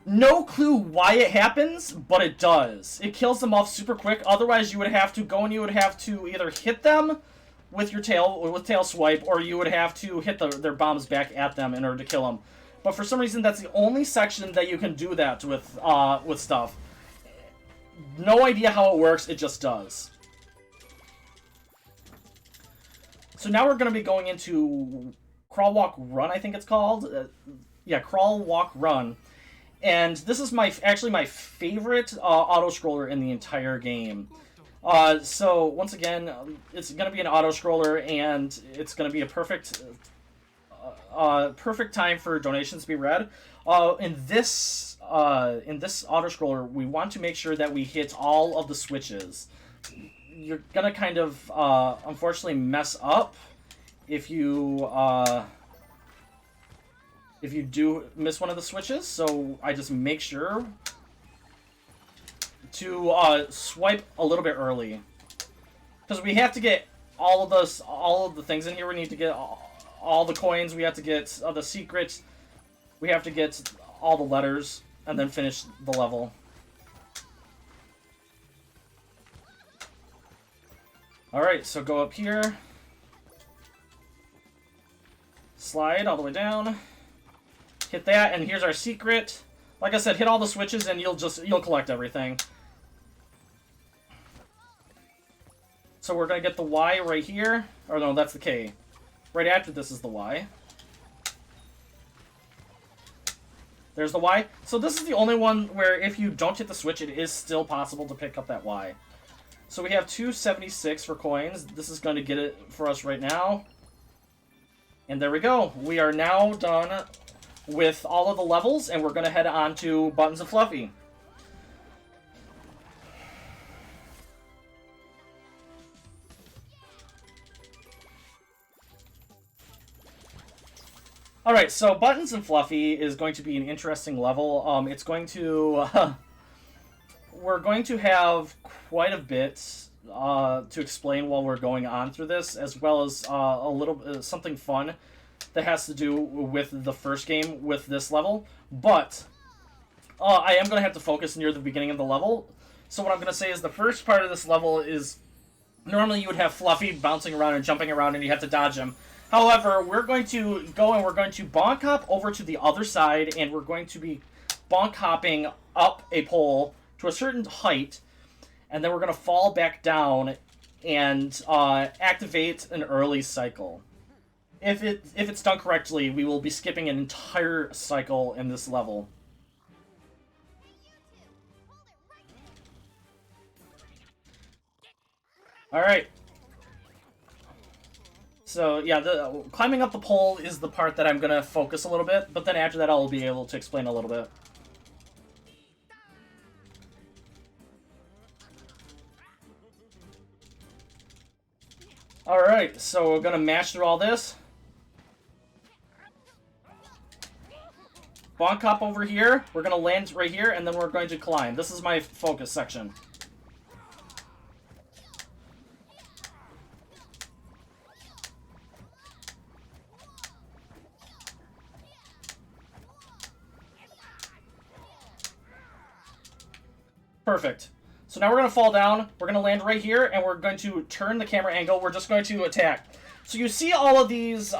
No clue why it happens, but it does. It kills them off super quick. Otherwise, you would have to go and you would have to either hit them with your tail, with tail swipe, or you would have to hit their bombs back at them in order to kill them. But for some reason, that's the only section that you can do that with stuff. No idea how it works, it just does. So now we're going to be going into Crawl, Walk, Run, I think it's called. Yeah, Crawl, Walk, Run. And this is actually my favorite auto-scroller in the entire game. So, once again, it's going to be an auto-scroller, and it's going to be a perfect time for donations to be read. In this auto-scroller, we want to make sure that we hit all of the switches. You're going to kind of, unfortunately, mess up if you do miss one of the switches, so I just make sure to swipe a little bit early, because we have to get all of the things in here. We need to get all the coins. We have to get the secrets. We have to get all the letters, and then finish the level. All right, so go up here, slide all the way down. Hit that, and here's our secret. Like I said, hit all the switches, and you'll collect everything. So we're gonna get the Y right here. Or no, that's the K. Right after this is the Y. There's the Y. So this is the only one where if you don't hit the switch, it is still possible to pick up that Y. So we have 276 for coins. This is going to get it for us right now. And there we go. We are now done with all of the levels, and we're going to head on to Buttons and Fluffy. Alright, so Buttons and Fluffy is going to be an interesting level. It's going to... we're going to have quite a bit to explain while we're going on through this, as well as a little something fun that has to do with the first game with this level. But I am going to have to focus near the beginning of the level. So what I'm going to say is the first part of this level is normally you would have Fluffy bouncing around and jumping around and you have to dodge him. However, we're going to go and we're going to bonk hop over to the other side, and we're going to be bonk hopping up a pole to a certain height, and then we're going to fall back down and activate an early cycle. If it's done correctly, we will be skipping an entire cycle in this level. Alright. So, yeah, climbing up the pole is the part that I'm going to focus a little bit, but then after that I'll be able to explain a little bit. Alright, so we're going to mash through all this. Bonk hop over here. We're going to land right here, and then we're going to climb. This is my focus section. Perfect. So now we're going to fall down, we're going to land right here, and we're going to turn the camera angle. We're just going to attack. So you see all of these,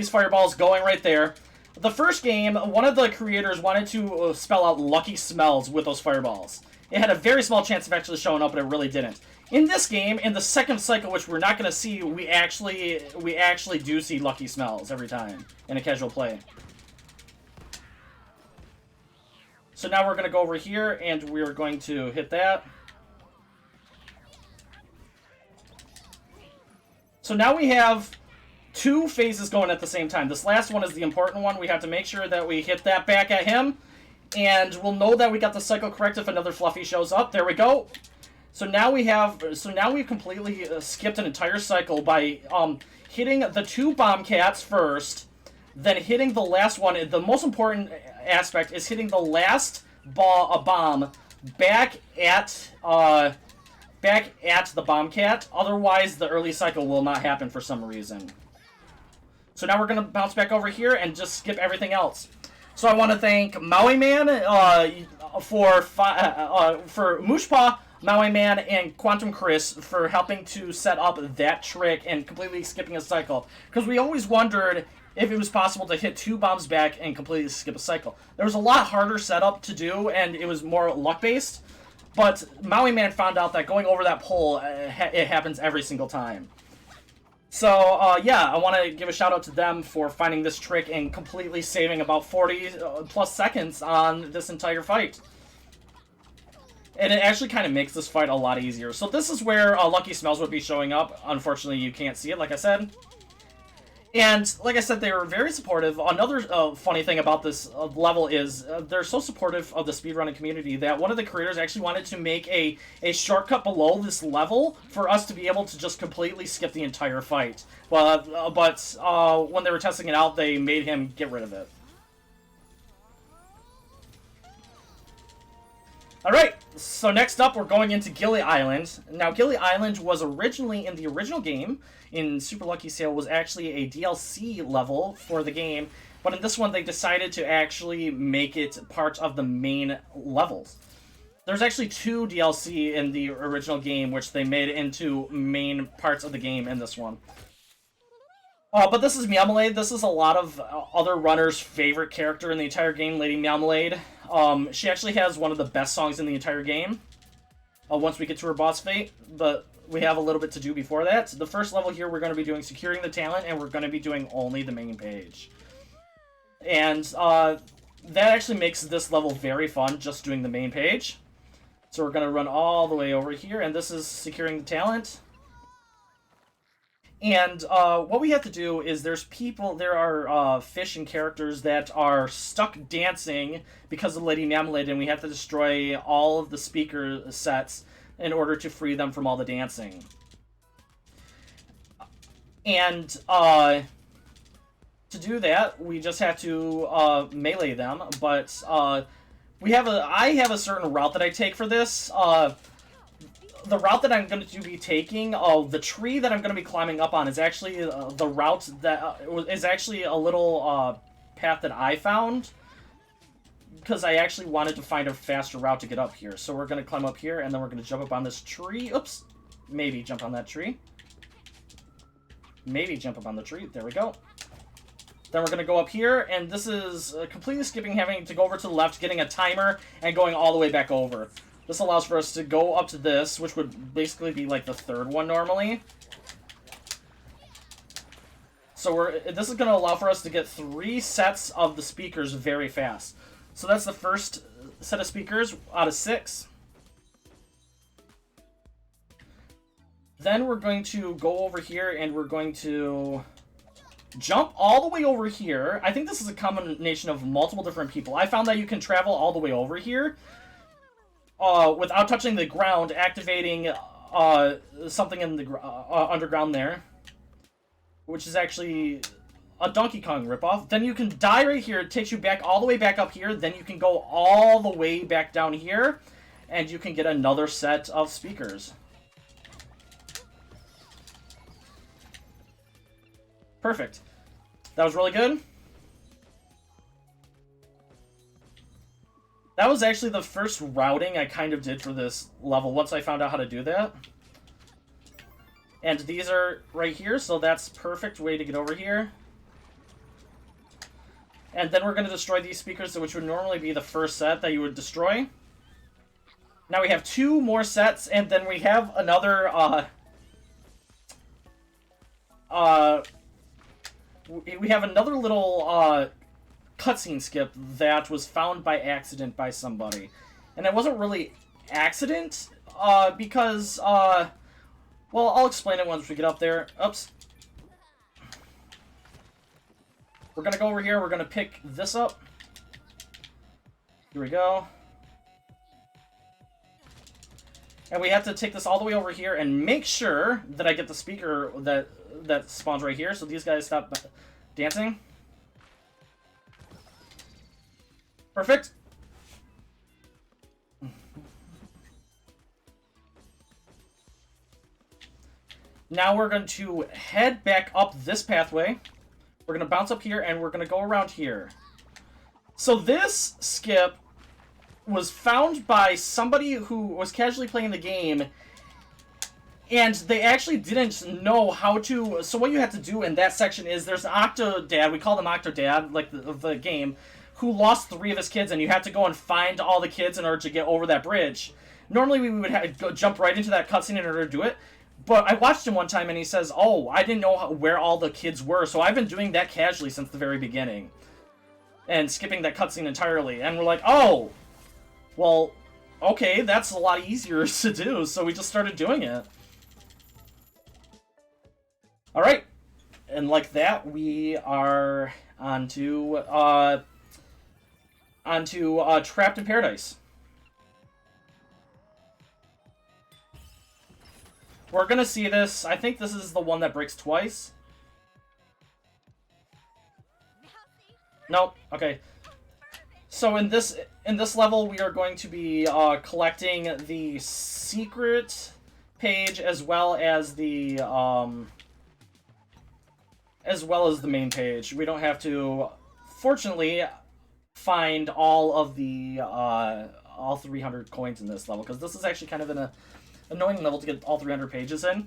fireballs going right there. The first game, one of the creators wanted to spell out lucky smells with those fireballs. It had a very small chance of actually showing up, but it really didn't. In this game, in the second cycle, which we're not going to see, we actually do see lucky smells every time in a casual play. So now we're going to go over here, and we're going to hit that. So now we have 2 phases going at the same time. This last one is the important one. We have to make sure that we hit that back at him, and we'll know that we got the cycle correct if another Fluffy shows up. There we go. So now we've completely skipped an entire cycle by hitting the 2 bomb cats first, then hitting the last one. The most important aspect is hitting the last bomb back at the bomb cat. Otherwise, the early cycle will not happen for some reason. So now we're gonna bounce back over here and just skip everything else. So I want to thank Maui Man for Mooshpaw, Maui Man, and Quantum Chris for helping to set up that trick and completely skipping a cycle. Because we always wondered if it was possible to hit 2 bombs back and completely skip a cycle. There was a lot harder setup to do, and it was more luck-based. But Maui Man found out that going over that pole, it happens every single time. So, yeah, I want to give a shout-out to them for finding this trick and completely saving about 40-plus seconds on this entire fight. And it actually kind of makes this fight a lot easier. So this is where Lucky Smells would be showing up. Unfortunately, you can't see it, like I said. And, like I said, they were very supportive. Another funny thing about this level is they're so supportive of the speedrunning community that one of the creators actually wanted to make a shortcut below this level for us to be able to just completely skip the entire fight. But when they were testing it out, they made him get rid of it. Alright, so next up we're going into Gilly Island. Now, Gilly Island was originally, in the original game, in Super Lucky Sail, was actually a DLC level for the game, but in this one they decided to actually make it part of the main levels. There's actually 2 DLC in the original game, which they made into main parts of the game in this one. But this is Meowmalade. This is a lot of other runners' favorite character in the entire game, Lady Meowmalade. She actually has one of the best songs in the entire game, once we get to her boss fight, but we have a little bit to do before that. So the first level here, we're going to be doing Securing the Talent, and we're going to be doing only the main page. And that actually makes this level very fun, just doing the main page. So we're going to run all the way over here, and this is Securing the Talent. And what we have to do is there are fish and characters that are stuck dancing because of Lady Meowmalade, and we have to destroy all of the speaker sets in order to free them from all the dancing. And to do that, we just have to melee them, but I have a certain route that I take for this. The route that I'm going to be taking, the tree that I'm going to be climbing up on is actually the route that is actually a little path that I found, because I actually wanted to find a faster route to get up here. So we're going to climb up here, and then we're going to jump up on this tree. Oops. Maybe jump on that tree. Maybe jump up on the tree. There we go. Then we're going to go up here, and this is completely skipping having to go over to the left, getting a timer, and going all the way back over. This allows for us to go up to this, which would basically be like the 3rd one normally. So this is going to allow for us to get 3 sets of the speakers very fast. So that's the first set of speakers out of 6. Then we're going to go over here and we're going to jump all the way over here. I think this is a combination of multiple different people. I found that you can travel all the way over here without touching the ground, activating something in the underground there, which is actually a Donkey Kong ripoff. Then you can die right here. It takes you back all the way back up here. Then you can go all the way back down here, and you can get another set of speakers. Perfect. That was really good. That was actually the first routing I kind of did for this level, once I found out how to do that. And these are right here, so that's perfect way to get over here. And then we're going to destroy these speakers, which would normally be the first set that you would destroy. Now we have 2 more sets, and then we have another, we have another little, cutscene skip that was found by accident by somebody. And it wasn't really accident, because, Well, I'll explain it once we get up there. Oops. We're gonna go over here, we're gonna pick this up. Here we go. And we have to take this all the way over here and make sure that I get the speaker that spawns right here, so these guys stop dancing. Perfect. Now we're going to head back up this pathway. We're going to bounce up here, and we're going to go around here. So this skip was found by somebody who was casually playing the game, and they actually didn't know how to... So what you have to do in that section is there's an Octodad, we call them Octodad, like the game, who lost 3 of his kids, and you have to go and find all the kids in order to get over that bridge. Normally we would jump right into that cutscene in order to do it, but I watched him one time and he says, oh, I didn't know where all the kids were, so I've been doing that casually since the very beginning. And skipping that cutscene entirely. And we're like, oh, well, okay, that's a lot easier to do, so we just started doing it. Alright, and like that, we are onto Trapped in Paradise. We're gonna see this. I think this is the one that breaks twice. Nope. Okay. So in this level, we are going to be collecting the secret page as well as the main page. We don't have to, fortunately, find all of the all 300 coins in this level, because this is actually kind of an annoying level to get all 300 pages in.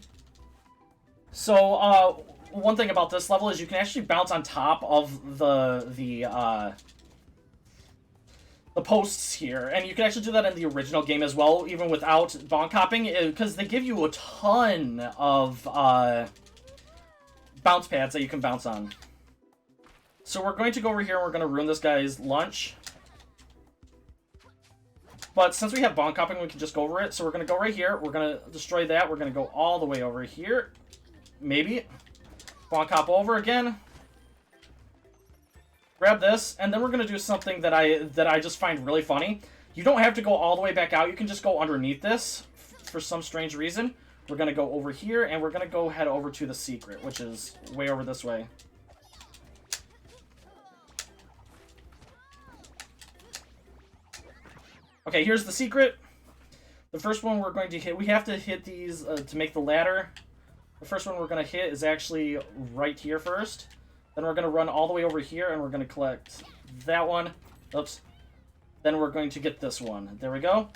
So one thing about this level is you can actually bounce on top of the posts here, and you can actually do that in the original game as well, even without bonk hopping, because they give you a ton of bounce pads that you can bounce on. So we're going to go over here and we're going to ruin this guy's lunch. But since we have bonk hopping, we can just go over it. So we're going to go right here. We're going to destroy that. We're going to go all the way over here. Maybe. Bonk hop over again. Grab this. And then we're going to do something that I just find really funny. You don't have to go all the way back out. You can just go underneath this for some strange reason. We're going to go over here, and we're going to go head over to the secret, which is way over this way. Okay, here's the secret. The first one we're going to hit, we have to hit these to make the ladder. The first one we're going to hit is actually right here first. Then we're going to run all the way over here, and we're going to collect that one. Oops. Then we're going to get this one. There we go.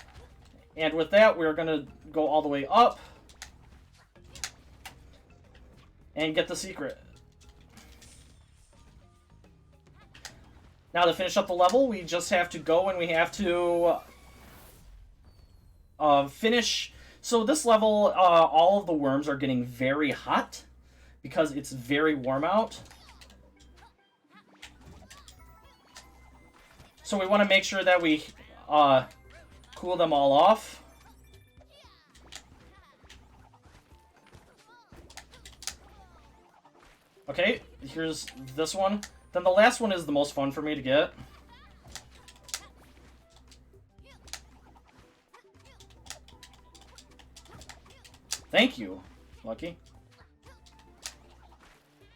And with that, we're going to go all the way up and get the secret. Now to finish up the level, we just have to go and we have to finish. So this level, all of the worms are getting very hot because it's very warm out. So we want to make sure that we cool them all off. Okay, here's this one. Then the last one is the most fun for me to get. Thank you, Lucky.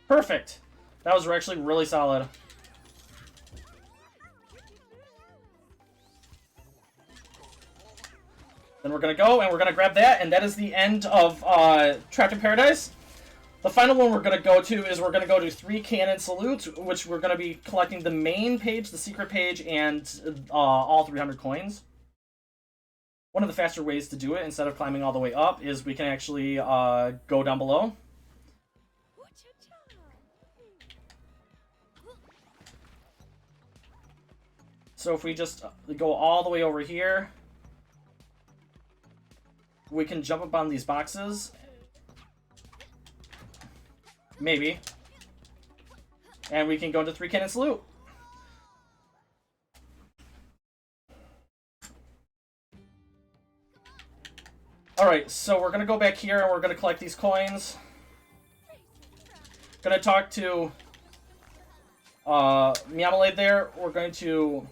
Perfect. That was actually really solid. Then we're going to go and we're going to grab that, and that is the end of Trapped in Paradise. The final one we're going to go to is we're going to go to 3 Cannon Salutes, which we're going to be collecting the main page, the secret page, and all 300 coins. One of the faster ways to do it, instead of climbing all the way up, is we can actually go down below. So if we just go all the way over here, we can jump up on these boxes. Maybe. And we can go into 3 Cannon Salute. Alright, so we're gonna go back here and we're gonna collect these coins. Gonna talk to Meowmalade there. We're going to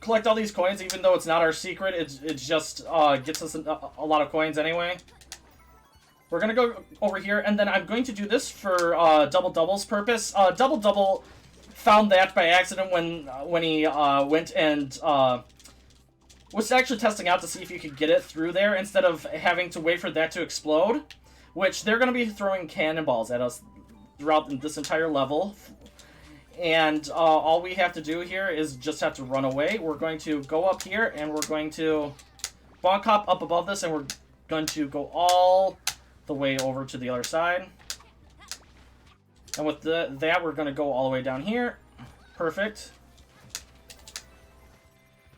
collect all these coins, even though it's not our secret. It just gets us a lot of coins anyway. We're gonna go over here, and then I'm going to do this for Double Double's purpose. Double Double found that by accident when he went and was actually testing out to see if you could get it through there instead of having to wait for that to explode, which they're going to be throwing cannonballs at us throughout this entire level. And all we have to do here is just have to run away. We're going to go up here, and we're going to bonk hop up above this, and we're going to go all the way over to the other side. And with that, we're going to go all the way down here. Perfect.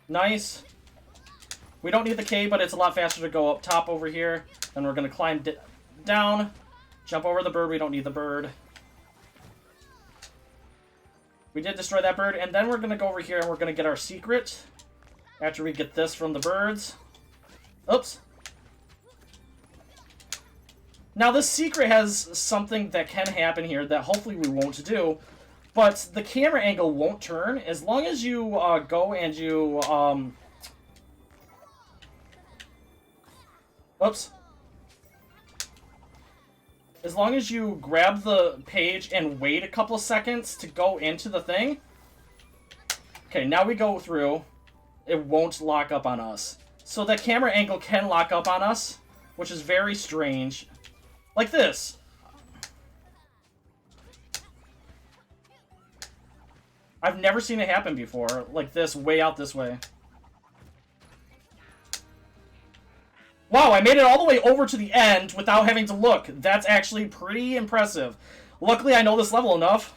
Nice. We don't need the K, but it's a lot faster to go up top over here. Then we're going to climb down, jump over the bird. We don't need the bird. We did destroy that bird, and then we're going to go over here and we're going to get our secret after we get this from the birds. Oops. Now, this secret has something that can happen here that hopefully we won't do, but the camera angle won't turn as long as you go and you... Oops. As long as you grab the page and wait a couple of seconds to go into the thing. Okay, now we go through. It won't lock up on us. So the camera angle can lock up on us, which is very strange. Like this. I've never seen it happen before. Like this, way out this way. Wow, I made it all the way over to the end without having to look. That's actually pretty impressive. Luckily, I know this level enough.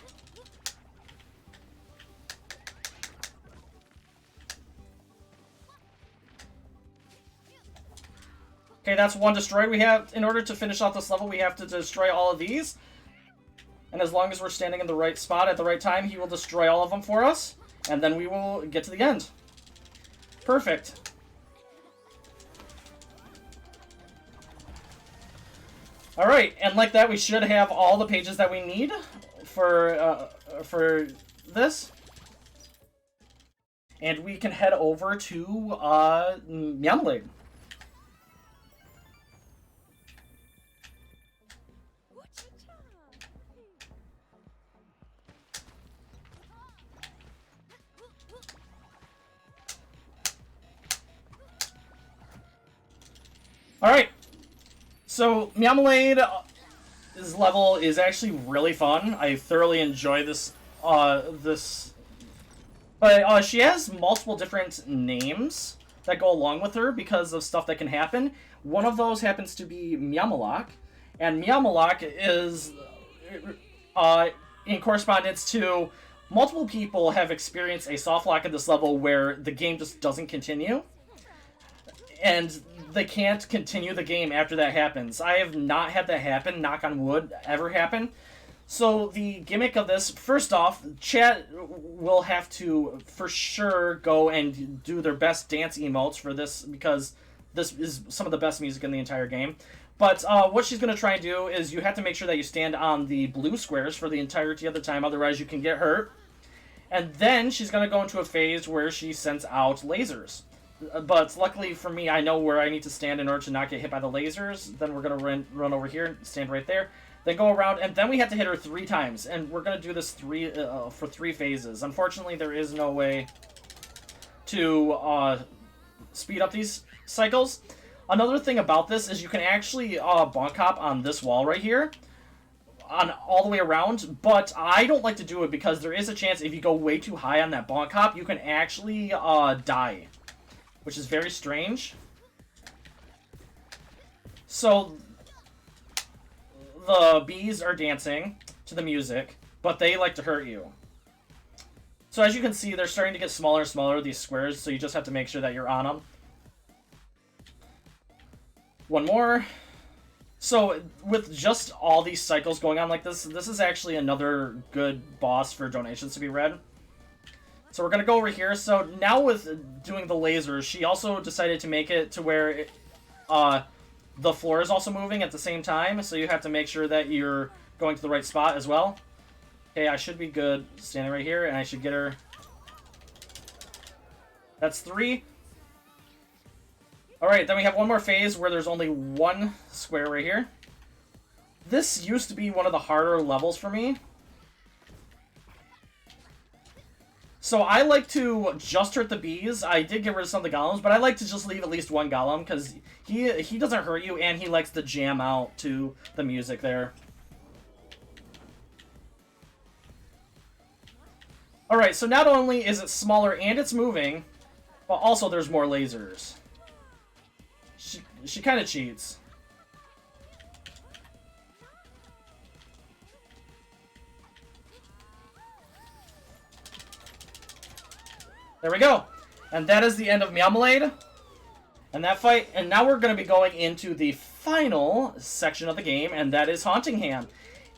Okay, that's one destroyed. We have, in order to finish off this level, we have to destroy all of these. And as long as we're standing in the right spot at the right time, he will destroy all of them for us. And then we will get to the end. Perfect. Alright, and like that, we should have all the pages that we need for this. And we can head over to Meowmalade. Alright. So, Meowmalade's level is actually really fun. I thoroughly enjoy this, But she has multiple different names that go along with her because of stuff that can happen. One of those happens to be Meowmalak. And Meowmalak is, in correspondence to multiple people have experienced a soft lock at this level where the game just doesn't continue. And they can't continue the game after that happens. I have not had that happen, knock on wood, ever happen. So the gimmick of this, first off, chat will have to for sure go and do their best dance emotes for this because this is some of the best music in the entire game. But what she's going to try and do is you have to make sure that you stand on the blue squares for the entirety of the time, otherwise you can get hurt. And then she's going to go into a phase where she sends out lasers. But luckily for me, I know where I need to stand in order to not get hit by the lasers. Then we're going to run over here, stand right there. Then go around, and then we have to hit her 3 times. And we're going to do this for 3 phases. Unfortunately, there is no way to speed up these cycles. Another thing about this is you can actually bonk hop on this wall right here. All the way around, but I don't like to do it because there is a chance if you go way too high on that bonk hop, you can actually die. Which is very strange. So, the bees are dancing to the music, but they like to hurt you. So as you can see, they're starting to get smaller and smaller, these squares, so you just have to make sure that you're on them. One more. So, with just all these cycles going on like this is actually another good boss for donations to be read. So we're going to go over here. So now with doing the lasers, she also decided to make it to where the floor is also moving at the same time, so you have to make sure that you're going to the right spot as well. Okay, I should be good standing right here, and I should get her. That's 3. Alright, then we have one more phase where there's only one square right here. This used to be one of the harder levels for me. So I like to just hurt the bees. I did get rid of some of the golems, but I like to just leave at least one golem, because he doesn't hurt you, and he likes to jam out to the music there. Alright, so not only is it smaller and it's moving, but also there's more lasers. She kind of cheats. There we go. And that is the end of Meowmalade. And that fight. And now we're going to be going into the final section of the game, and that is Hauntingham.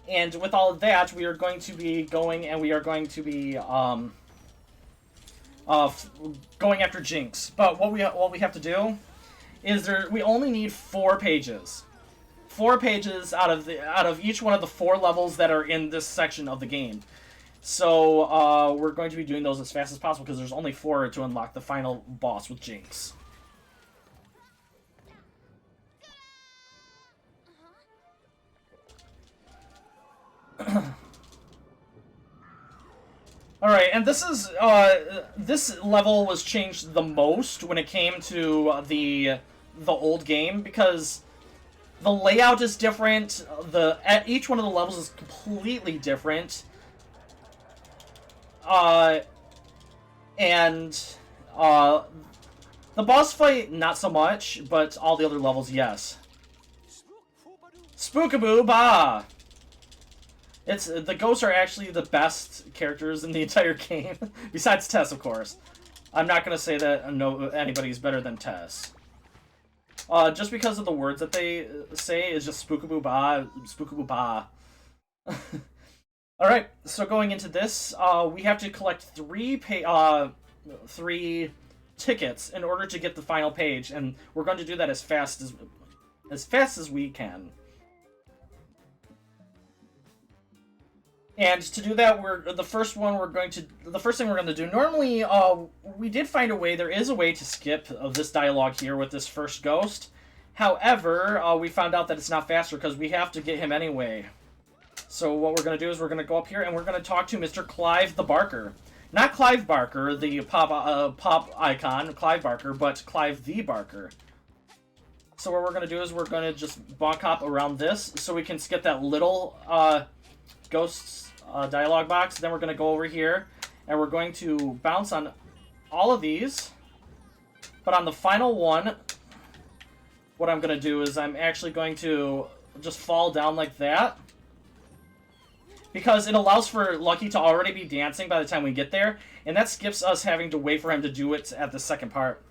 And with all of that, we are going to be going, and we are going to be going after Jinx. But what we have to do is we only need 4 pages. 4 pages out of each one of the 4 levels that are in this section of the game. So we're going to be doing those as fast as possible because there's only 4 to unlock the final boss with Jinx. Alright, and this is, this level was changed the most when it came to the old game, because the layout is different, each one of the levels is completely different, and, the boss fight, not so much, but all the other levels, yes. Spookaboo Ba! The ghosts are actually the best characters in the entire game, besides Tess, of course. I'm not gonna say that anybody's better than Tess. Just because of the words that they say is just spookaboo ba, spookaboo ba. Alright, so going into this, we have to collect 3 tickets in order to get the final page, and we're going to do that as fast as we can. And to do that, the first thing we're going to do. Normally, we did find a way. There is a way to skip this dialogue here with this first ghost. However, we found out that it's not faster because we have to get him anyway. So what we're going to do is we're going to go up here and we're going to talk to Mr. Clive the Barker. Not Clive Barker, the pop icon, Clive Barker, but Clive the Barker. So what we're going to do is we're going to just bonk hop around this so we can skip that little ghosts dialogue box. Then we're going to go over here and we're going to bounce on all of these, but on the final one, what I'm going to do is I'm actually going to just fall down like that, because it allows for Lucky to already be dancing by the time we get there, and that skips us having to wait for him to do it at the second part.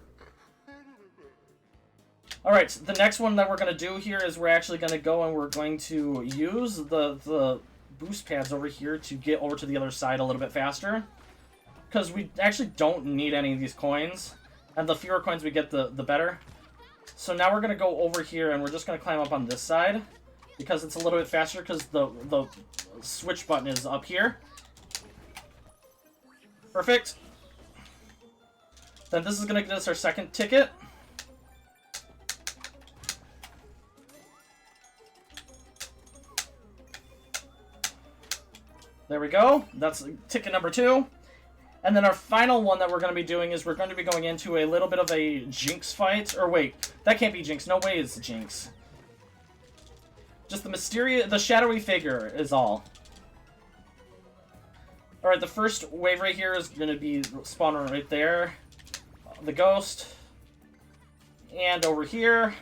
Alright, the next one that we're going to do here is we're actually going to go and we're going to use the boost pads over here to get over to the other side a little bit faster, because we actually don't need any of these coins, and the fewer coins we get, the better. So now we're going to go over here and we're just going to climb up on this side, because it's a little bit faster, because the switch button is up here. Perfect. Then this is going to get us our second ticket. There we go. That's ticket number 2. And then our final one that we're going to be doing is we're going to be going into a little bit of a Jinx fight. Or wait, that can't be Jinx. No way it's Jinx. Just the shadowy figure is all. Alright, the first wave right here is going to be spawning right there. The ghost. And over here.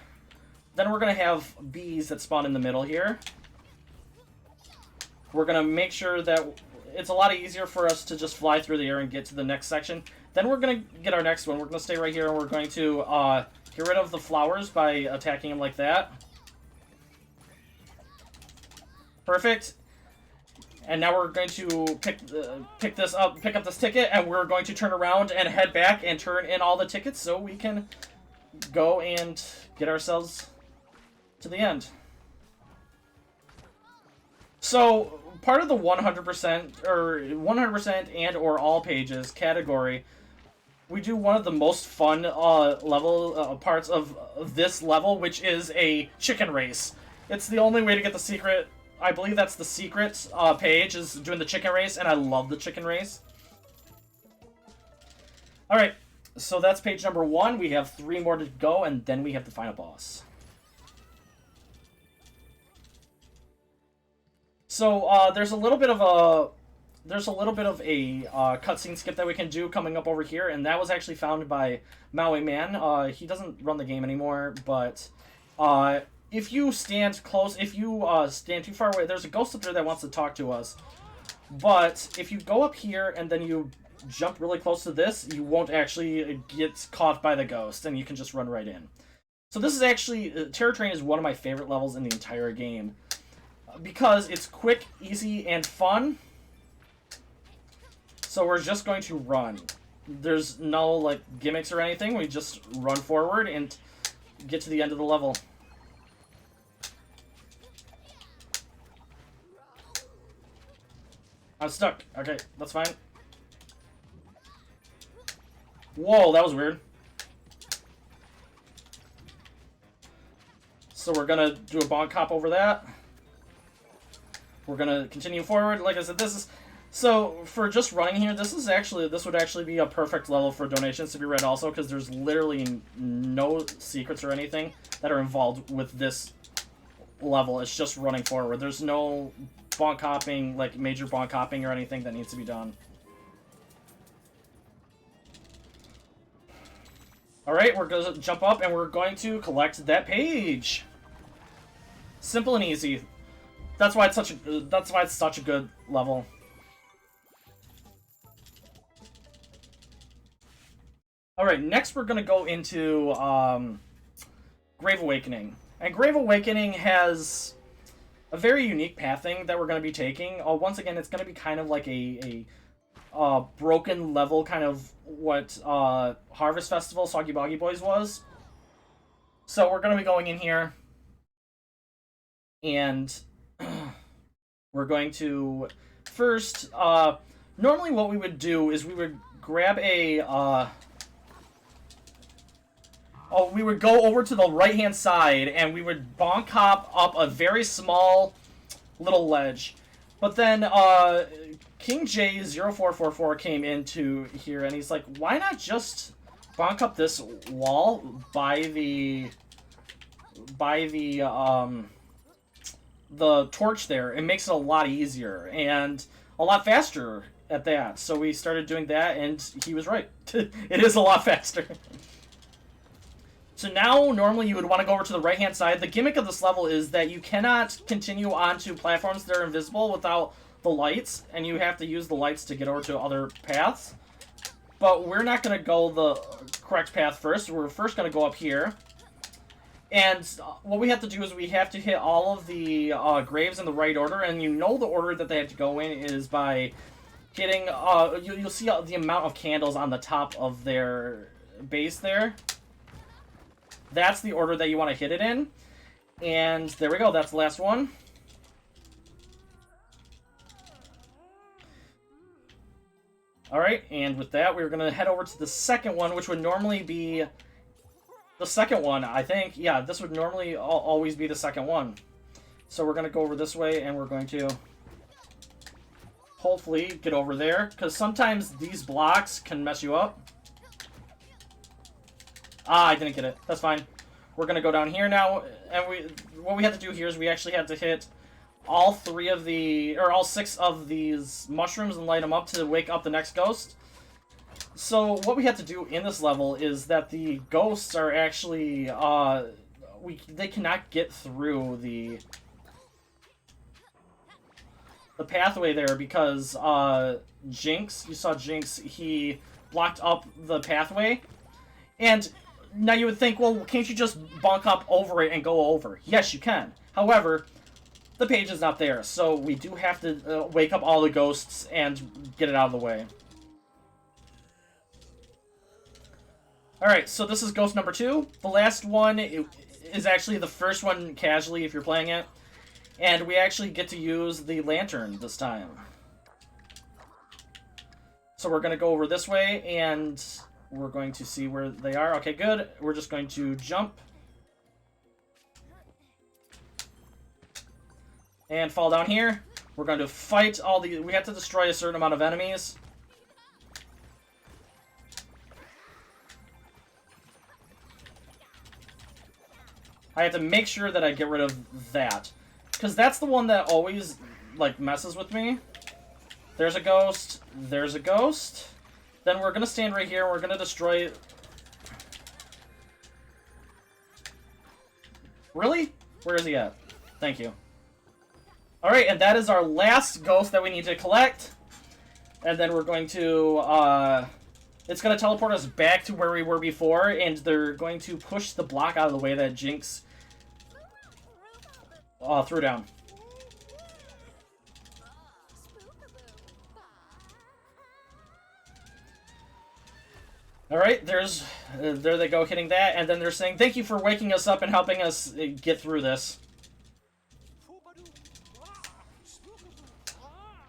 Then we're going to have bees that spawn in the middle here. We're going to make sure that it's a lot easier for us to just fly through the air and get to the next section. Then we're going to get our next one. We're going to stay right here and we're going to get rid of the flowers by attacking them like that. Perfect. And now we're going to pick up this ticket, and we're going to turn around and head back and turn in all the tickets so we can go and get ourselves to the end. So, part of the 100% or 100% and or all pages category, we do one of the most fun level parts of this level, which is a chicken race. It's the only way to get the secret. I believe that's the secret page, is doing the chicken race, and I love the chicken race. Alright, so that's page number 1. We have 3 more to go, and then we have the final boss. So there's a little bit of a cutscene skip that we can do coming up over here, and that was actually found by Maui Man. He doesn't run the game anymore, but if you stand close, if you stand too far away, there's a ghost up there that wants to talk to us. But if you go up here and then you jump really close to this, you won't actually get caught by the ghost, and you can just run right in. So this is actually, Terror Train is one of my favorite levels in the entire game, because it's quick, easy, and fun. So we're just going to run. There's no, like, gimmicks or anything. We just run forward and get to the end of the level. I'm stuck. Okay, that's fine. Whoa, that was weird. So we're gonna do a bonk hop over that. We're gonna continue forward. Like I said, this is... So, for just running here, this would actually be a perfect level for donations to be read also, because there's literally no secrets or anything that are involved with this level. It's just running forward. There's no bonk hopping, like major bonk hopping or anything that needs to be done. Alright, we're going to jump up and we're going to collect that page. Simple and easy. That's why it's such a good level. Alright, next we're going to go into Grave Awakening. And Grave Awakening has a very unique pathing that we're going to be taking. Once again, it's going to be kind of like a broken level, kind of what Harvest Festival Soggy Boggy Boys was. So we're going to be going in here, and we're going to first, normally what we would do is we would grab a, we would go over to the right-hand side, and we would bonk hop up a very small little ledge. But then, King J0444 came into here, and he's like, why not just bonk up this wall by the torch there? It makes it a lot easier, and a lot faster at that. So we started doing that, and he was right. It is a lot faster. So now, normally you would want to go over to the right-hand side. The gimmick of this level is that you cannot continue onto platforms that are invisible without the lights, and you have to use the lights to get over to other paths. But we're not going to go the correct path first. We're first going to go up here. And what we have to do is we have to hit all of the graves in the right order, and you know the order that they have to go in is by hitting... you'll see the amount of candles on the top of their base there. That's the order that you want to hit it in. And there we go. That's the last one. Alright, and with that, we're going to head over to the second one, which would normally be the second one, I think. Yeah, this would normally always be the second one. So we're going to go over this way, and we're going to hopefully get over there, because sometimes these blocks can mess you up. Ah, I didn't get it. That's fine. We're going to go down here now, and what we have to do here is we actually have to hit all 6 of these mushrooms and light them up to wake up the next ghost. So what we have to do in this level is that the ghosts are actually, they cannot get through the pathway there because Jinx, you saw Jinx, he blocked up the pathway. And now you would think, well, can't you just bonk up over it and go over? Yes, you can. However, the page is not there, so we do have to wake up all the ghosts and get it out of the way. Alright, so this is ghost number 2. The last one is actually the first one casually if you're playing it. And we actually get to use the lantern this time. So we're going to go over this way, and we're going to see where they are. Okay, good. We're just going to jump. And fall down here. We're going to fight all the... We have to destroy a certain amount of enemies. I have to make sure that I get rid of that. Because that's the one that always, like, messes with me. There's a ghost. There's a ghost. Then we're going to stand right here. We're going to destroy... Really? Where is he at? Thank you. Alright, and that is our last ghost that we need to collect. And then we're going to, it's going to teleport us back to where we were before, and they're going to push the block out of the way that Jinx threw down. Alright, there they go hitting that, and then they're saying, thank you for waking us up and helping us get through this.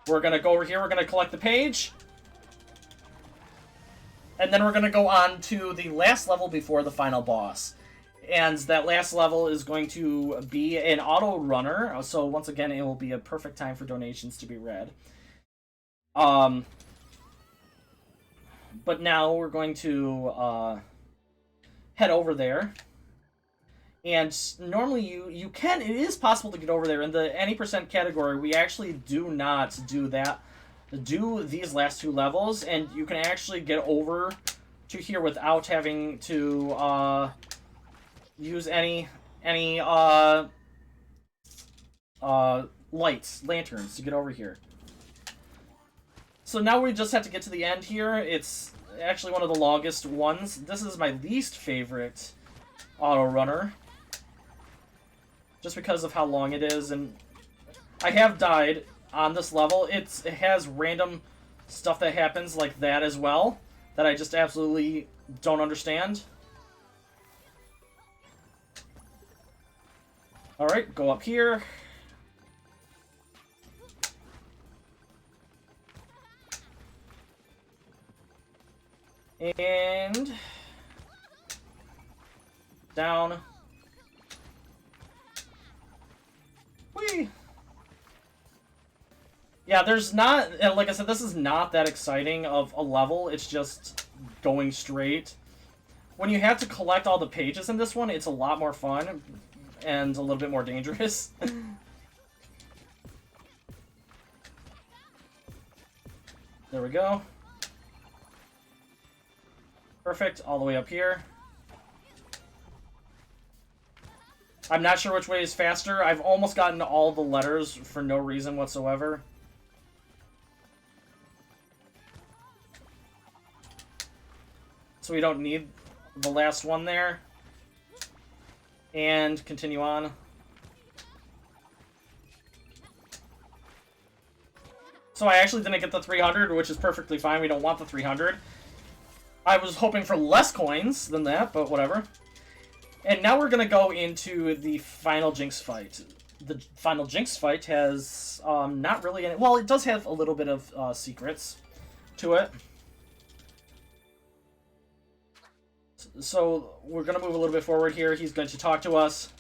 We're going to go over here, we're going to collect the page. And then we're going to go on to the last level before the final boss. And that last level is going to be an auto runner. So once again, it will be a perfect time for donations to be read. But now we're going to head over there. And normally you can, it is possible to get over there. In the any percent category, we actually do not do that. Do these last 2 levels, and you can actually get over to here without having to use any lights, lanterns to get over here. So now we just have to get to the end here. It's actually one of the longest ones. This is my least favorite auto runner, just because of how long it is, and I have died on this level. It has random stuff that happens like that as well, that I just absolutely don't understand. Alright, go up here. And... down. Whee! Yeah, there's not, like I said, this is not that exciting of a level. It's just going straight. When you have to collect all the pages in this one, it's a lot more fun and a little bit more dangerous. There we go. Perfect, all the way up here. I'm not sure which way is faster. I've almost gotten all the letters for no reason whatsoever. So we don't need the last one there. And continue on. So I actually didn't get the 300, which is perfectly fine. We don't want the 300. I was hoping for less coins than that, but whatever. And now we're going to go into the final Jinx fight. The final Jinx fight has not really any... Well, it does have a little bit of secrets to it. So we're going to move a little bit forward here. He's going to talk to us.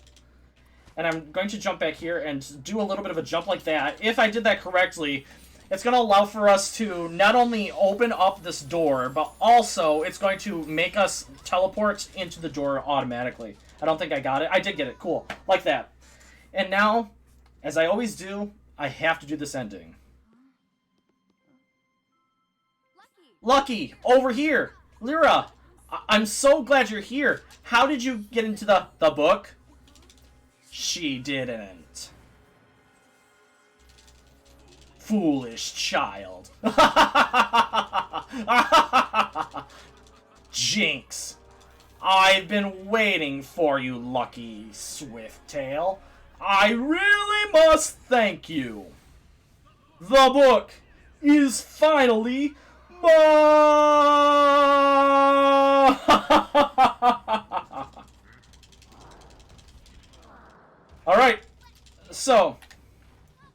And I'm going to jump back here and do a little bit of a jump like that. If I did that correctly, it's going to allow for us to not only open up this door, but also it's going to make us teleport into the door automatically. I don't think I got it. I did get it. Cool. Like that. And now, as I always do, I have to do this ending. Lucky! Over here! Lyra! I'm so glad you're here. How did you get into the book? She didn't. Foolish child. Jinx. I've been waiting for you, Lucky Swifttail. I really must thank you. The book is finally Alright, so,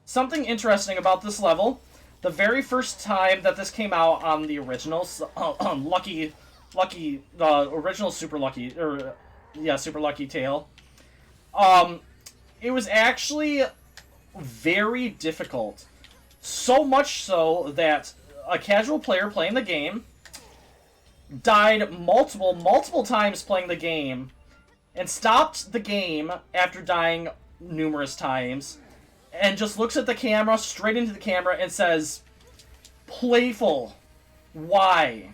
something interesting about this level, the very first time that this came out on the original, original Super Lucky, Super Lucky Tale, it was actually very difficult. So much so that a casual player playing the game died multiple times playing the game and stopped the game after dying numerous times and just looks at the camera, straight into the camera, and says, "Playful. Why?"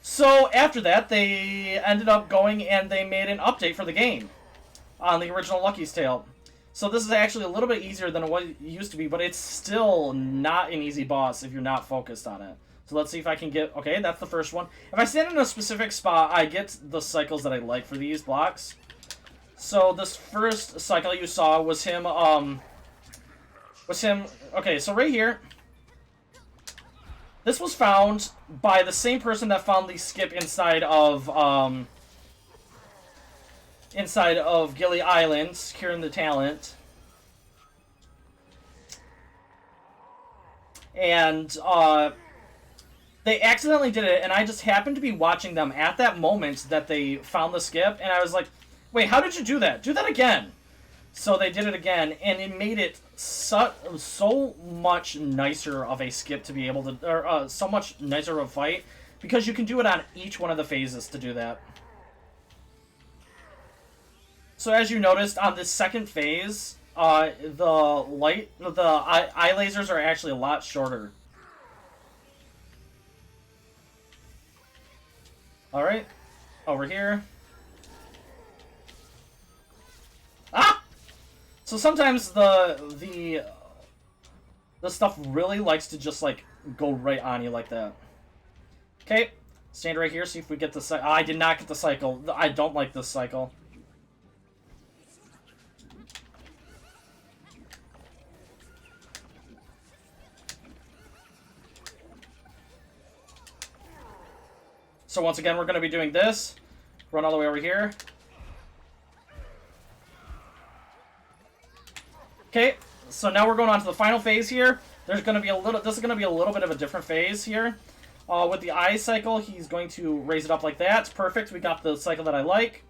So after that, they ended up going and they made an update for the game on the original Lucky's Tale. So this is actually a little bit easier than what it used to be, but it's still not an easy boss if you're not focused on it. So let's see if I can get... Okay, that's the first one. If I stand in a specific spot, I get the cycles that I like for these blocks. So this first cycle you saw was him, Okay, so right here. This was found by the same person that found the skip inside of Gilly Island, securing the talent. And, they accidentally did it, and I just happened to be watching them at that moment that they found the skip, and I was like, wait, how did you do that? Do that again! So they did it again, and it made it so much nicer of a skip to be able to, or so much nicer of a fight, because you can do it on each one of the phases to do that. So as you noticed, on this second phase, the eye lasers are actually a lot shorter. Alright, over here. Ah! So sometimes the stuff really likes to just, like, go right on you like that. Okay, stand right here, see if we get the cycle. Oh, I did not get the cycle. I don't like this cycle. So once again, we're going to be doing this. Run all the way over here. Okay, so now we're going on to the final phase here. There's going to be this is going to be a little bit of a different phase here. With the eye cycle, he's going to raise it up like that. Perfect, we got the cycle that I like.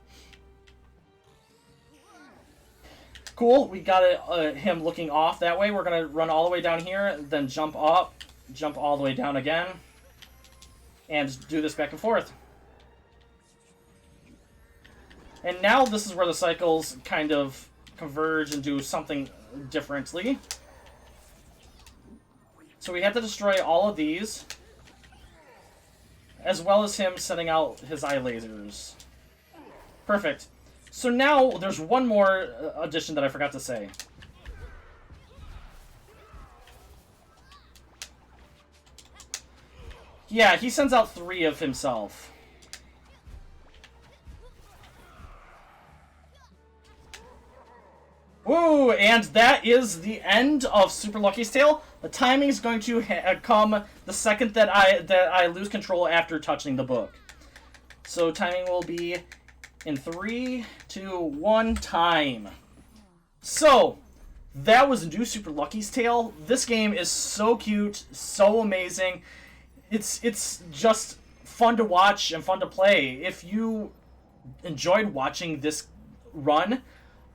Cool, we got him looking off that way. We're going to run all the way down here, then jump up, jump all the way down again. And do this back and forth. And now this is where the cycles kind of converge and do something differently. So we have to destroy all of these, as well as him setting out his eye lasers. Perfect. So now there's one more addition that I forgot to say. Yeah, he sends out 3 of himself. Woo! And that is the end of Super Lucky's Tale. The timing is going to come the second that I lose control after touching the book. So timing will be in 3, 2, 1, time. So, that was New Super Lucky's Tale. This game is so cute, so amazing. It's just fun to watch and fun to play. If you enjoyed watching this run,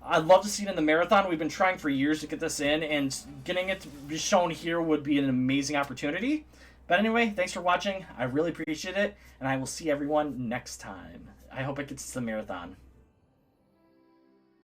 I'd love to see it in the marathon. We've been trying for years to get this in, and getting it to be shown here would be an amazing opportunity. But anyway, thanks for watching. I really appreciate it, and I will see everyone next time. I hope it gets to the marathon.